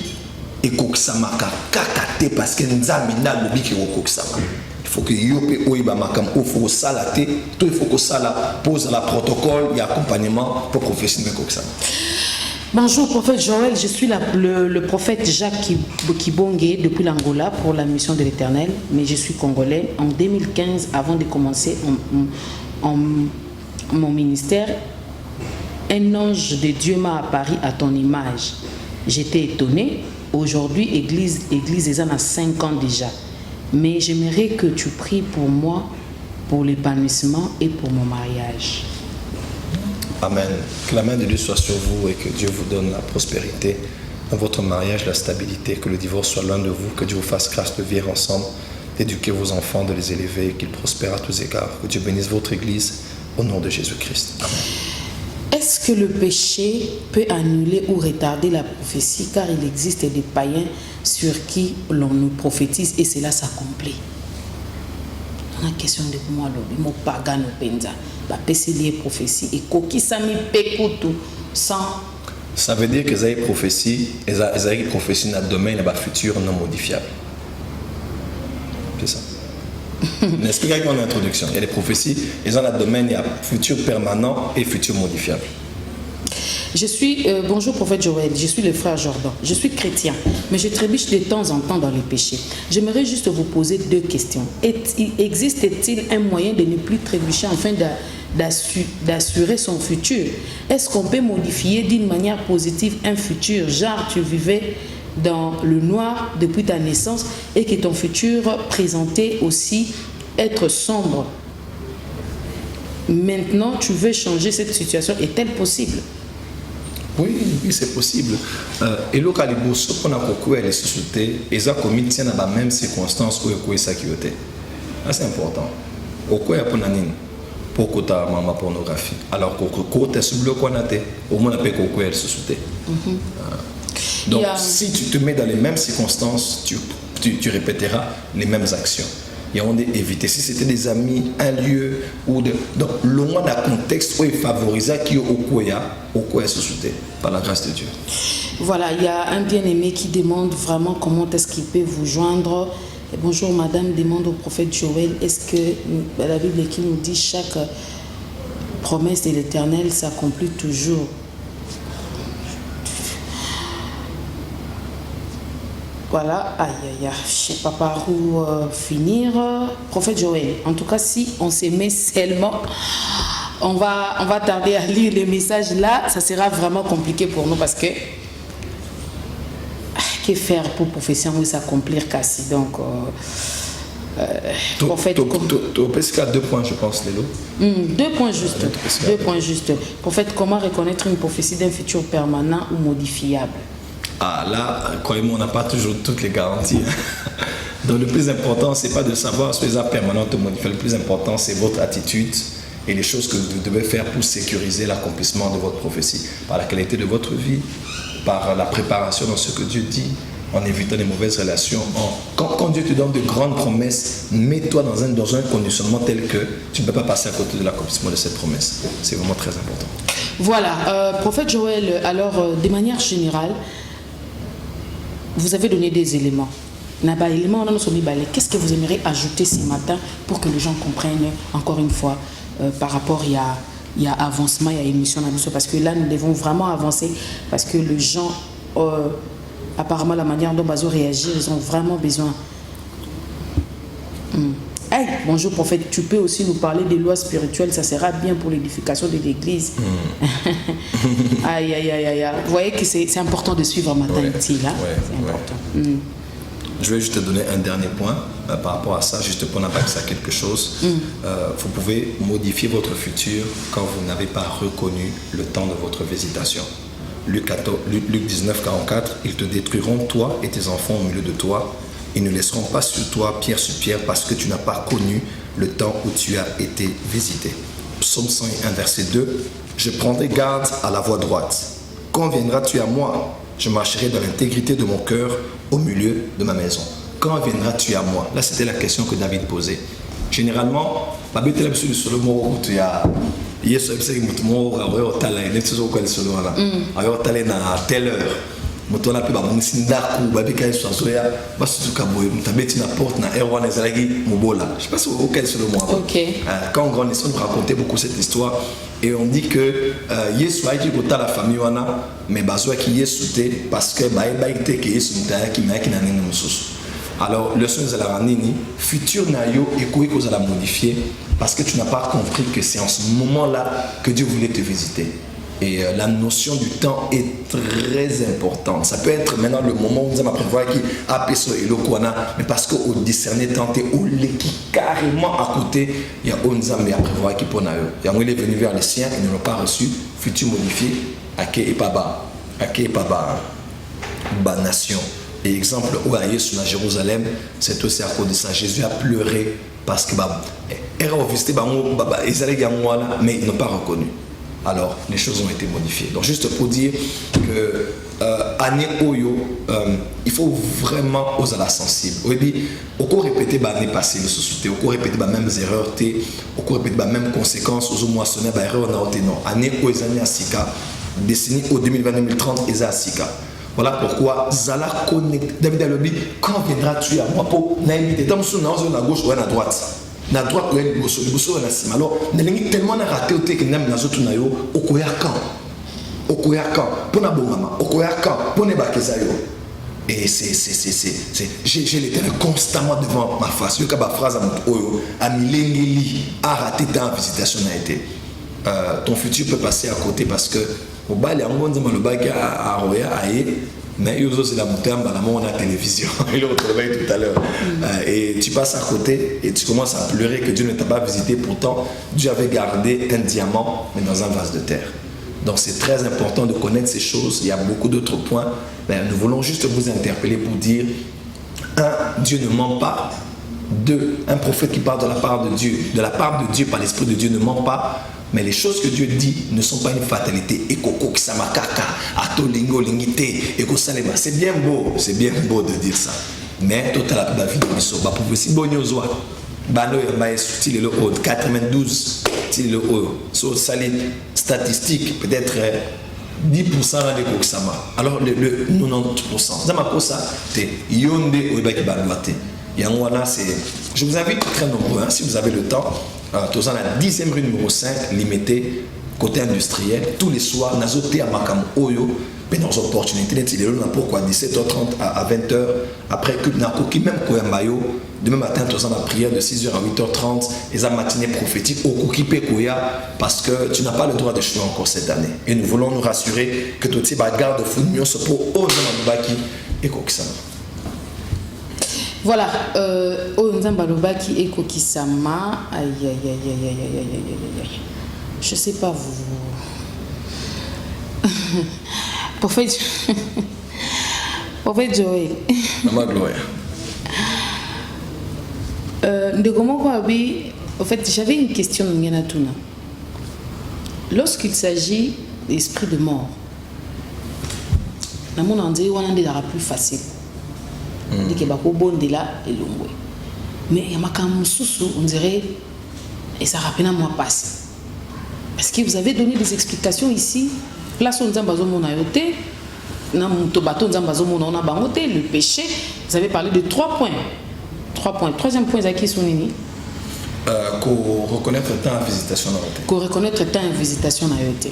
[SPEAKER 4] et koksama kakate parce que nous avons na lobby qui koksama. Il faut que yope oiba makam o faut salater, tout il faut que ça pose la protocole et accompagnement pour professionnel koksama.
[SPEAKER 2] Bonjour prophète Joël, je suis le prophète Jacques Kibonge depuis l'Angola pour la mission de l'Éternel, mais je suis congolais. En 2015, avant de commencer mon ministère, un ange de Dieu m'a apparu à ton image. J'étais étonnée. Aujourd'hui, église en a 5 ans déjà. Mais j'aimerais que tu pries pour moi, pour l'épanouissement et pour mon mariage.
[SPEAKER 3] Amen. Que la main de Dieu soit sur vous et que Dieu vous donne la prospérité dans votre mariage, la stabilité, que le divorce soit loin de vous, que Dieu vous fasse grâce de vivre ensemble, d'éduquer vos enfants, de les élever, qu'ils prospèrent à tous égards. Que Dieu bénisse votre Église au nom de Jésus-Christ. Amen.
[SPEAKER 2] Est-ce que le péché peut annuler ou retarder la prophétie car il existe des païens sur qui l'on nous prophétise et cela s'accomplit? La question de moi, le pagan au penza, la prophétie et kokisami pekutu sans.
[SPEAKER 3] Ça veut dire que les prophéties, les prophéties dans le domaine de futur non modifiable. C'est ça. N'expliquez pas en introduction. Il y a des prophéties, ils ont le domaine, il y a futur permanent et futur modifiable.
[SPEAKER 2] Je suis, bonjour prophète Joël, je suis le frère Jordan. Je suis chrétien, mais je trébuche de temps en temps dans les péchés. J'aimerais juste vous poser 2 questions. Existe-t-il un moyen de ne plus trébucher afin d'assurer son futur? Est-ce qu'on peut modifier d'une manière positive un futur? Genre, tu vivais dans le noir depuis ta naissance et que ton futur présentait aussi être sombre. Maintenant, tu veux changer cette situation. Est-elle possible?
[SPEAKER 3] Oui, c'est possible. Et le cas de ce qu'on a coupé les sociétés, ils ont commis dans la même circonstance où ils ont sécurité. C'est important. Au quoi il y a pour que tu aies ma pornographie. Alors que tu es sur le coin, au moins tu peux la société. Donc, si tu te mets dans les mêmes circonstances, tu répéteras les mêmes actions.
[SPEAKER 4] il y a on est évité. Si c'était des amis, un lieu, ou de. Donc, le moins d'un contexte où il favorisait qui est au Koya société, par la grâce de Dieu.
[SPEAKER 2] Voilà, il y a un bien-aimé qui demande vraiment comment est-ce qu'il peut vous joindre. Et bonjour madame, demande au prophète Joël, est-ce que la Bible qui nous dit chaque promesse de l'Éternel s'accomplit toujours? Voilà, aïe aïe aïe, je ne sais pas par où finir. Prophète Joël, en tout cas, si on s'aimait seulement, on va tarder à lire les messages là, ça sera vraiment compliqué pour nous parce que que faire pour profession où s'accomplir Cassie. Donc, prophète.
[SPEAKER 4] Tu as 2 points, je pense, Lélo.
[SPEAKER 2] 2 points juste. 2 points juste. Prophète, comment reconnaître une prophétie d'un futur permanent ou modifiable?
[SPEAKER 4] Ah là, croyez-moi, on n'a pas toujours toutes les garanties. Donc le plus important, c'est pas de savoir si c'est permanent ou modifiable. Le plus important, c'est votre attitude et les choses que vous devez faire pour sécuriser l'accomplissement de votre prophétie. Par la qualité de votre vie, par la préparation dans ce que Dieu dit, en évitant les mauvaises relations. Quand Dieu te donne de grandes promesses, mets-toi dans un conditionnement tel que tu ne peux pas passer à côté de l'accomplissement de cette promesse. C'est vraiment très important.
[SPEAKER 2] Voilà, prophète Joël, alors de manière générale, vous avez donné des éléments. Qu'est-ce que vous aimeriez ajouter ce matin pour que les gens comprennent encore une fois par rapport il y a avancement, il y a émission parce que là nous devons vraiment avancer parce que les gens apparemment la manière dont Bazo réagit, ils ont vraiment besoin. Hey, bonjour prophète, tu peux aussi nous parler des lois spirituelles, ça sera bien pour l'édification de l'église. Aïe, aïe, aïe, aïe. Vous voyez que c'est important de suivre matin ici, là. C'est important.
[SPEAKER 4] Je vais juste te donner un dernier point par rapport à ça, juste pour n'avoir ça quelque chose. Vous pouvez modifier votre futur quand vous n'avez pas reconnu le temps de votre visitation. Luc 19, 44, ils te détruiront, toi et tes enfants au milieu de toi. Ils ne laisseront pas sur toi pierre sur pierre parce que tu n'as pas connu le temps où tu as été visité. Psaume 101, verset 2. Je prendrai garde à la voie droite. Quand viendras-tu à moi? Je marcherai dans l'intégrité de mon cœur au milieu de ma maison. Quand viendras-tu à moi? Là, c'était la question que David posait. Généralement, la Bible est sur le mot où tu as. Yes, c'est que moi, on a talent. N'est-ce pas quoi solo là? On a talent à telle heure. Moto na pe ba monisi ndaku ba bika so soya ba su ka boye mutabeti na porte na R1 ezalaki mobola. Je sais pas si auquel c'est le mot.
[SPEAKER 2] OK.
[SPEAKER 4] Quand on grandissait, on racontait beaucoup cette histoire et on dit que Yesu a qui kota la famille wana mais bazo qui Yesu te parce que ba été que Yesu mutaya ki na nene mususu. Alors le son de la ranini futur na yo ekoyi ko za la modifier parce que tu n'as pas compris que c'est en ce moment-là que Dieu voulait te visiter. Et la notion du temps est très importante. Ça peut être maintenant le moment où vous allez prévoir qui a peso et le kwana, mais parce qu'au discerner tant et au qui carrément à côté, il y a Onzambe à prévoir qui pour naïo. Il y a un est venu vers les siens, ils ne l'ont pas reçu, futur modifié, Ake et Paba, nation. Et exemple où à Yesu à Jérusalem, c'est aussi à cause de ça. Jésus a pleuré parce que mais ils n'ont pas reconnu. Alors, les choses ont été modifiées. Donc, juste pour dire que année Oyo, il faut vraiment oser la sensible. Oui, au cours répéter l'année passée, le société, au cours répéter les mêmes erreurs, au cours répéter les mêmes conséquences, aux moissonner les erreurs, non. Année où ils ont à Sika, décennie au 2020-2030, ils ont à Sika. Voilà pourquoi Zala connecte. David Alobi, quand viendras-tu à moi pour n'imiter tant sur la gauche ou à la droite? Na droite ou le bosso na sima. Alors, n'elingi tellement na raté au que n'aime na zotu na yo okoyaka pona bongama okoyaka pona bakeza yo. Et j'ai l'éternel constamment devant ma face. Yo ka ba phrase à mon oyo a milengeli a raté ta visitation na été. Ton futur peut passer à côté parce que au bal ya ngonza maloba ki a roya aye. Mais il c'est la montée en balamon à la télévision. Il le retrouvait tout à l'heure. Et tu passes à côté et tu commences à pleurer que Dieu ne t'a pas visité. Pourtant, Dieu avait gardé un diamant, mais dans un vase de terre. Donc c'est très important de connaître ces choses. Il y a beaucoup d'autres points. Mais nous voulons juste vous interpeller pour dire, 1, Dieu ne ment pas. 2, un prophète qui parle de la part de Dieu par l'Esprit de Dieu ne ment pas. Mais les choses que Dieu dit ne sont pas une fatalité. C'est bien beau de dire ça. Mais total la vie de Bano style le haut 92 style le haut so salé statistique peut-être 10% de Koksama alors le 90% ça m'a pour ça c'est yonde ou baki balwate yangwana c'est je vous invite très nombreux hein, si vous avez le temps tous en la 10e rue numéro 5 limité côté industriel tous les soirs nazoté à Makam Oyo mais dans opportunité il est là pourquoi 17h30 à 20h après que nakoki même Koyambayo demain matin tous en la prière de 6h à 8h30 et la matinée prophétique au Kokipe Koya parce que tu n'as pas le droit de choisir encore cette année et nous voulons nous rassurer que tout type de garde foot mieux se pour Ozamabaki et Kokisama.
[SPEAKER 2] Voilà, Ozamabaki et Kokisama, aïe aïe aïe aïe aïe aïe aïe aïe. Je sais pas vous. Prophète Joël.
[SPEAKER 4] Maman Gloria.
[SPEAKER 2] De comment quoi, oui. En fait, j'avais une question de Ngenatuna. Lorsqu'il s'agit d'esprit de mort, dans mon endroit, on a des arabes plus facile. On dit que bako bon de là et l'ongwe. Mais il y a ma kamususu, on dirait, et ça rappelle à moi passe. Parce que vous avez donné des explications ici. Place on zambazo mona yote, na mutobato zambazo mona ona bangote, le péché. Vous avez parlé de 3 points. 3 points. Troisième point, c'est qui sont nini?
[SPEAKER 4] Qu'on reconnaître le temps à visitation na yote.
[SPEAKER 2] Qu'on reconnaître le temps à visitation na yote.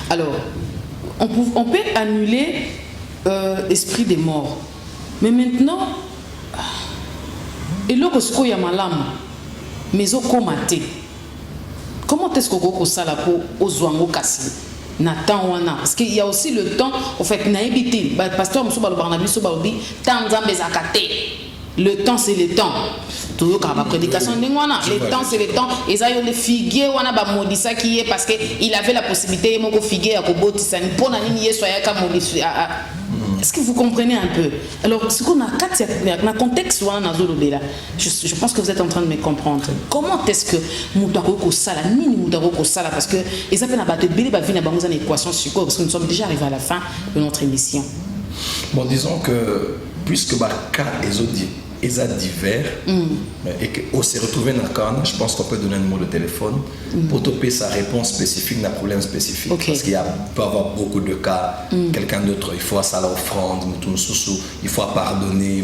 [SPEAKER 2] Alors, on peut annuler l'esprit des morts. Mais maintenant, et l'autre ce qu'il y a malam, mais au comate. Comment est-ce qu'on peut ça là pour ozoango kassi? Nathan wana parce qu'il y a aussi le temps en fait naïbité pasteur Moussa Barnabi Sobaobi temps zakate le temps c'est le temps toujours quand la prédication d'engwana le temps c'est le temps et ça y le figuier wana ba modisa qui est parce que il avait la possibilité moko figuier à kobotisa ni pona nini yeso ya ka modisa. Est-ce que vous comprenez un peu? Alors, ce qu'on a dans le contexte, je pense que vous êtes en train de me comprendre. Comment est-ce que Moutako Sala, Nini Moutako Sala, parce que ils appellent à battre Bélé Bavina Bangouza une équation sur quoi? Parce que nous sommes déjà arrivés à la fin de notre émission.
[SPEAKER 4] Bon, disons que puisque les cas sont divers et qu'on s'est retrouvé dans le cas, je pense qu'on peut donner un numéro de téléphone pour topper sa réponse spécifique dans un problème spécifique. Okay. Parce qu'il peut y avoir beaucoup de cas. Quelqu'un d'autre, il faut ça l'offrande, il faut pardonner,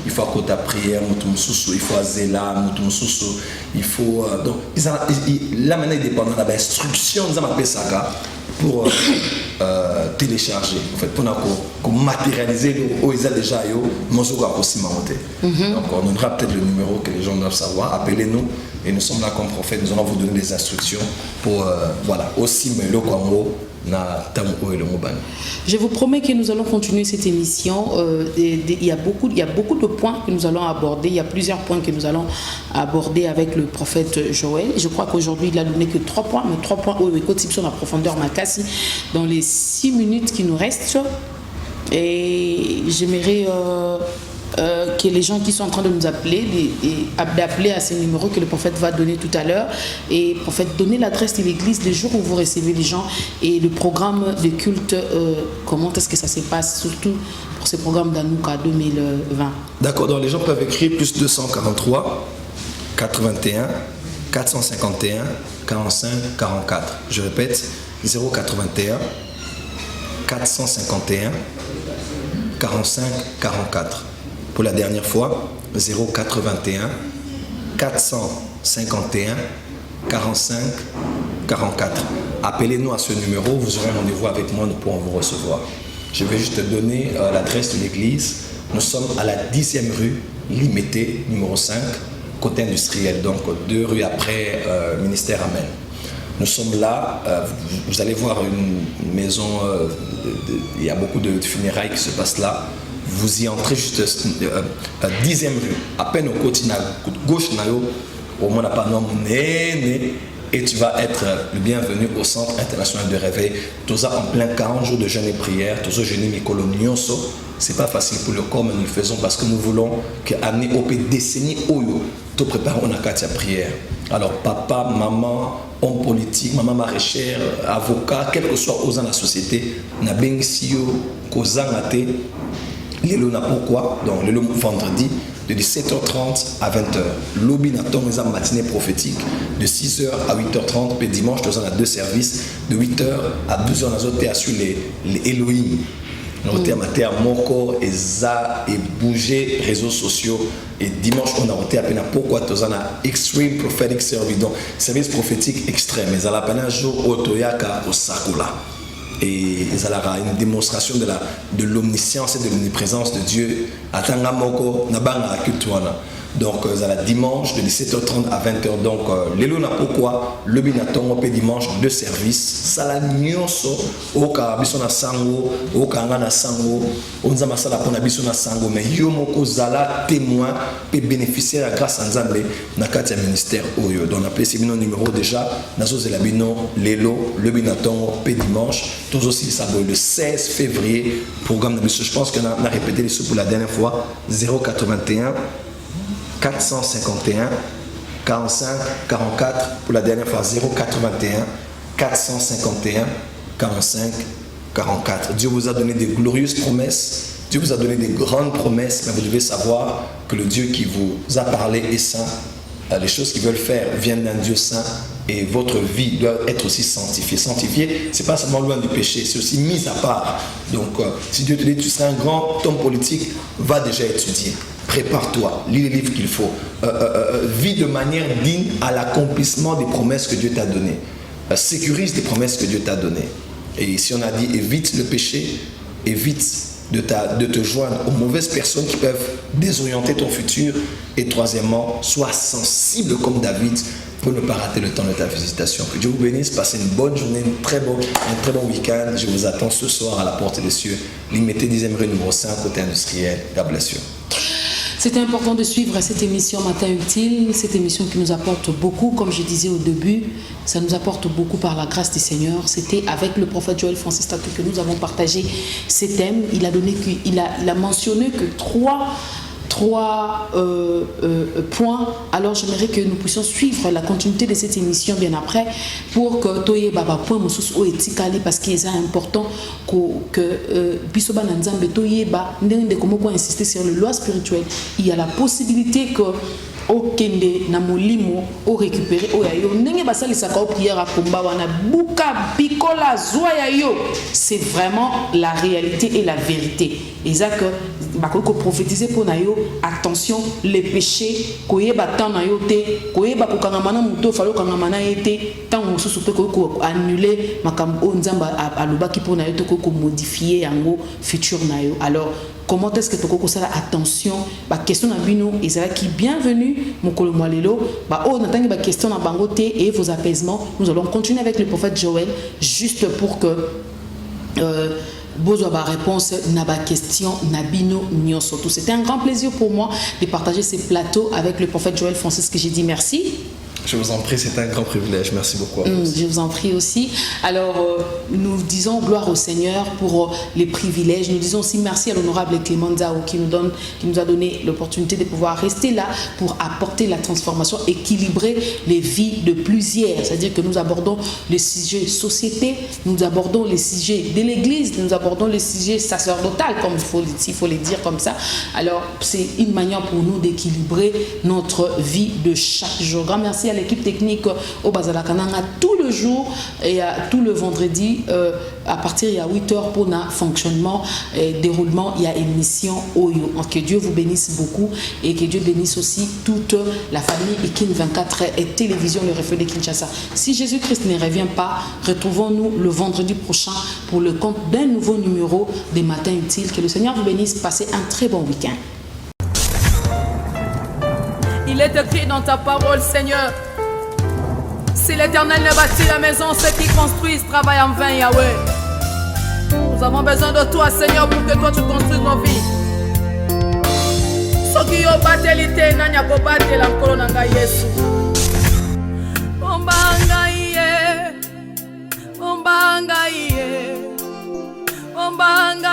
[SPEAKER 4] il faut côté prière, il faut zéla, il faut. Donc, là maintenant, il dépend de l'instruction, nous avons appelé ça pour télécharger, en fait, pour matérialiser le OISA déjà, donc on donnera peut-être le numéro que les gens doivent savoir. Appelez-nous et nous sommes là comme prophète. Nous allons vous donner des instructions pour voilà aussi mais le Congo.
[SPEAKER 2] Je vous promets que nous allons continuer cette émission. Il y a beaucoup de points que nous allons aborder. Il y a plusieurs points que nous allons aborder avec le prophète Joël. Je crois qu'aujourd'hui, il n'a donné que 3 points, mais 3 points où il sur la profondeur Makassi dans les 6 minutes qui nous restent. Et j'aimerais que les gens qui sont en train de nous appeler, d'appeler à ces numéros que le prophète va donner tout à l'heure. Et le prophète, donnez l'adresse de l'église le jour où vous recevez les gens et le programme de culte, comment est-ce que ça se passe, surtout pour ce programme d'Anouka 2020.
[SPEAKER 4] D'accord, donc les gens peuvent écrire plus 243 81 451 45 44. Je répète, 081 451 45 44. Pour la dernière fois, 081 451 45 44. Appelez-nous à ce numéro, vous aurez rendez-vous avec moi, nous pourrons vous recevoir. Je vais juste te donner l'adresse de l'église. Nous sommes à la 10e rue, Limité, numéro 5, côté industriel, donc 2 rues après Ministère Amen. Nous sommes là, vous allez voir une maison, il y a beaucoup de funérailles qui se passent là. Vous y entrez juste 10e rue, à peine au côté gauche, au moins pas nom et tu vas être le bienvenu au Centre international de réveil. Tout ça en plein 40 jours de jeûne et prière, tout ça jeûne et colonioso. C'est pas facile pour le corps, mais nous le faisons parce que nous voulons qu'amener au décennie Oyo, te préparer on a qu'à prière. Alors papa, maman, homme politique, maman maraîchère, avocat, quel que soit aux dans la société, na bengsiyo, kozangate. Pourquoi? Donc le vendredi, de 17h30 à 20h. Lobby Naton est en matinée prophétique de 6h à 8h30. Puis dimanche, nous avons 2 services de 8h à 12h. Nous avons sur les Elohim. Nous avons à Moko et Za et bouger réseaux sociaux. Et dimanche, on a été à peine pourquoi nous avons Extreme Prophetic Service. Donc, service prophétique extrême. Mais à la peine un jour, au Toyaka, au Sakula. Et ça aura une démonstration de l'omniscience et de l'omniprésence de Dieu. Atanga Moko, Nabanga Kultuana. Donc, ça la dimanche de 17h30 à 20h. Donc, l'élo n'a pourquoi le binaton pe dimanche 2 services. Ça la nyonso au kabiso na sango, au kanga na sango, on za masala pona biso na sango. Mais yo moko zala témoin pe bénéficiaire grâce à Nzambe na kati ya ministère oyo. Donc, on appelle ce numéro déjà. Nazo zela bino l'élo le binaton pe dimanche. Tous aussi ça le 16 février. Programme de biso. Je pense qu'on a répété les sous pour la dernière fois. 081 451 45 44 pour la dernière fois 081 451 45 44. Dieu vous a donné des glorieuses promesses, Dieu vous a donné des grandes promesses, mais vous devez savoir que le Dieu qui vous a parlé est saint. Les choses qu'ils veulent faire viennent d'un Dieu saint et votre vie doit être aussi sanctifiée. Sanctifiée, c'est pas seulement loin du péché, c'est aussi mis à part. Donc, si Dieu te dit tu seras un grand homme politique, va déjà étudier. Prépare-toi, lis les livres qu'il faut. Vis de manière digne à l'accomplissement des promesses que Dieu t'a données. Sécurise les promesses que Dieu t'a données. Et si on a dit évite le péché, évite de te joindre aux mauvaises personnes qui peuvent désorienter ton futur. Et troisièmement, sois sensible comme David pour ne pas rater le temps de ta visitation. Que Dieu vous bénisse, passez une bonne journée, un très bon week-end. Je vous attends ce soir à la porte des cieux. Limité 10e rue numéro 5, côté industriel. God bless you.
[SPEAKER 2] C'est important de suivre cette émission Matin Utile, cette émission qui nous apporte beaucoup, comme je disais au début, ça nous apporte beaucoup par la grâce du Seigneur. C'était avec le prophète Joël Francis Tatou que nous avons partagé ces thèmes. Il a mentionné que trois points. Alors j'aimerais que nous puissions suivre la continuité de cette émission bien après pour que Toye Baba point Moussous o etikali parce qu'il est important que Bisoba Nanzambe Toye Ba ndenge comment insister sur le loi spirituel. Il y a la possibilité que au kende na molimo au récupérer au yayo ndenge basali saka au prière à komba wana buka bikola zoya yo. C'est vraiment la réalité et la vérité. Et ça que bakoko prophétiser pour nayo attention les péchés koyeba tan nayo te koyeba ko kangamana muto falo kangamana ete tan mususu pe ko annuler makambo nzamba alobaki pour nayo te ko modifier yango futur nayo. Alors comment est-ce que toko sala attention ba question na bino ezala qui bienvenue mokolo mwalelo ba o natangi ba question na bango te et vos apaisements. Nous allons continuer avec le prophète Joël juste pour que Bozo ba réponse na ba question na bino nyonso. C'était un grand plaisir pour moi de partager ces plateaux avec le prophète Joël Francis que j'ai dit merci.
[SPEAKER 3] Je vous en prie, c'est un grand privilège. Merci beaucoup.
[SPEAKER 2] Je vous en prie aussi. Alors, nous disons gloire au Seigneur pour les privilèges. Nous disons aussi merci à l'honorable Clément Zao qui nous a donné l'opportunité de pouvoir rester là pour apporter la transformation, équilibrer les vies de plusieurs. C'est-à-dire que nous abordons les sujets société, nous abordons les sujets de l'Église, nous abordons les sujets sacerdotal, comme il faut les dire comme ça. Alors, c'est une manière pour nous d'équilibrer notre vie de chaque jour. Grand merci à l'équipe technique au Bazalakananga tout le jour et tout le vendredi à partir de 8h pour un fonctionnement et déroulement. Il y a émission Oyo. Que Dieu vous bénisse beaucoup et que Dieu bénisse aussi toute la famille Ikin 24 et télévision Le Reflet de Kinshasa. Si Jésus-Christ ne revient pas, retrouvons-nous le vendredi prochain pour le compte d'un nouveau numéro des Matins Utiles. Que le Seigneur vous bénisse. Passez un très bon week-end.
[SPEAKER 1] Il est écrit dans ta parole, Seigneur. Si l'Éternel ne bâtit la maison, ceux qui construisent travaillent en vain, Yahweh. Nous avons besoin de toi, Seigneur, pour que toi tu construises nos vies. Soki yo batelite nanya ko batela nkolo nanga Yesu. Ombanga iye. Ombanga iye. Ombanga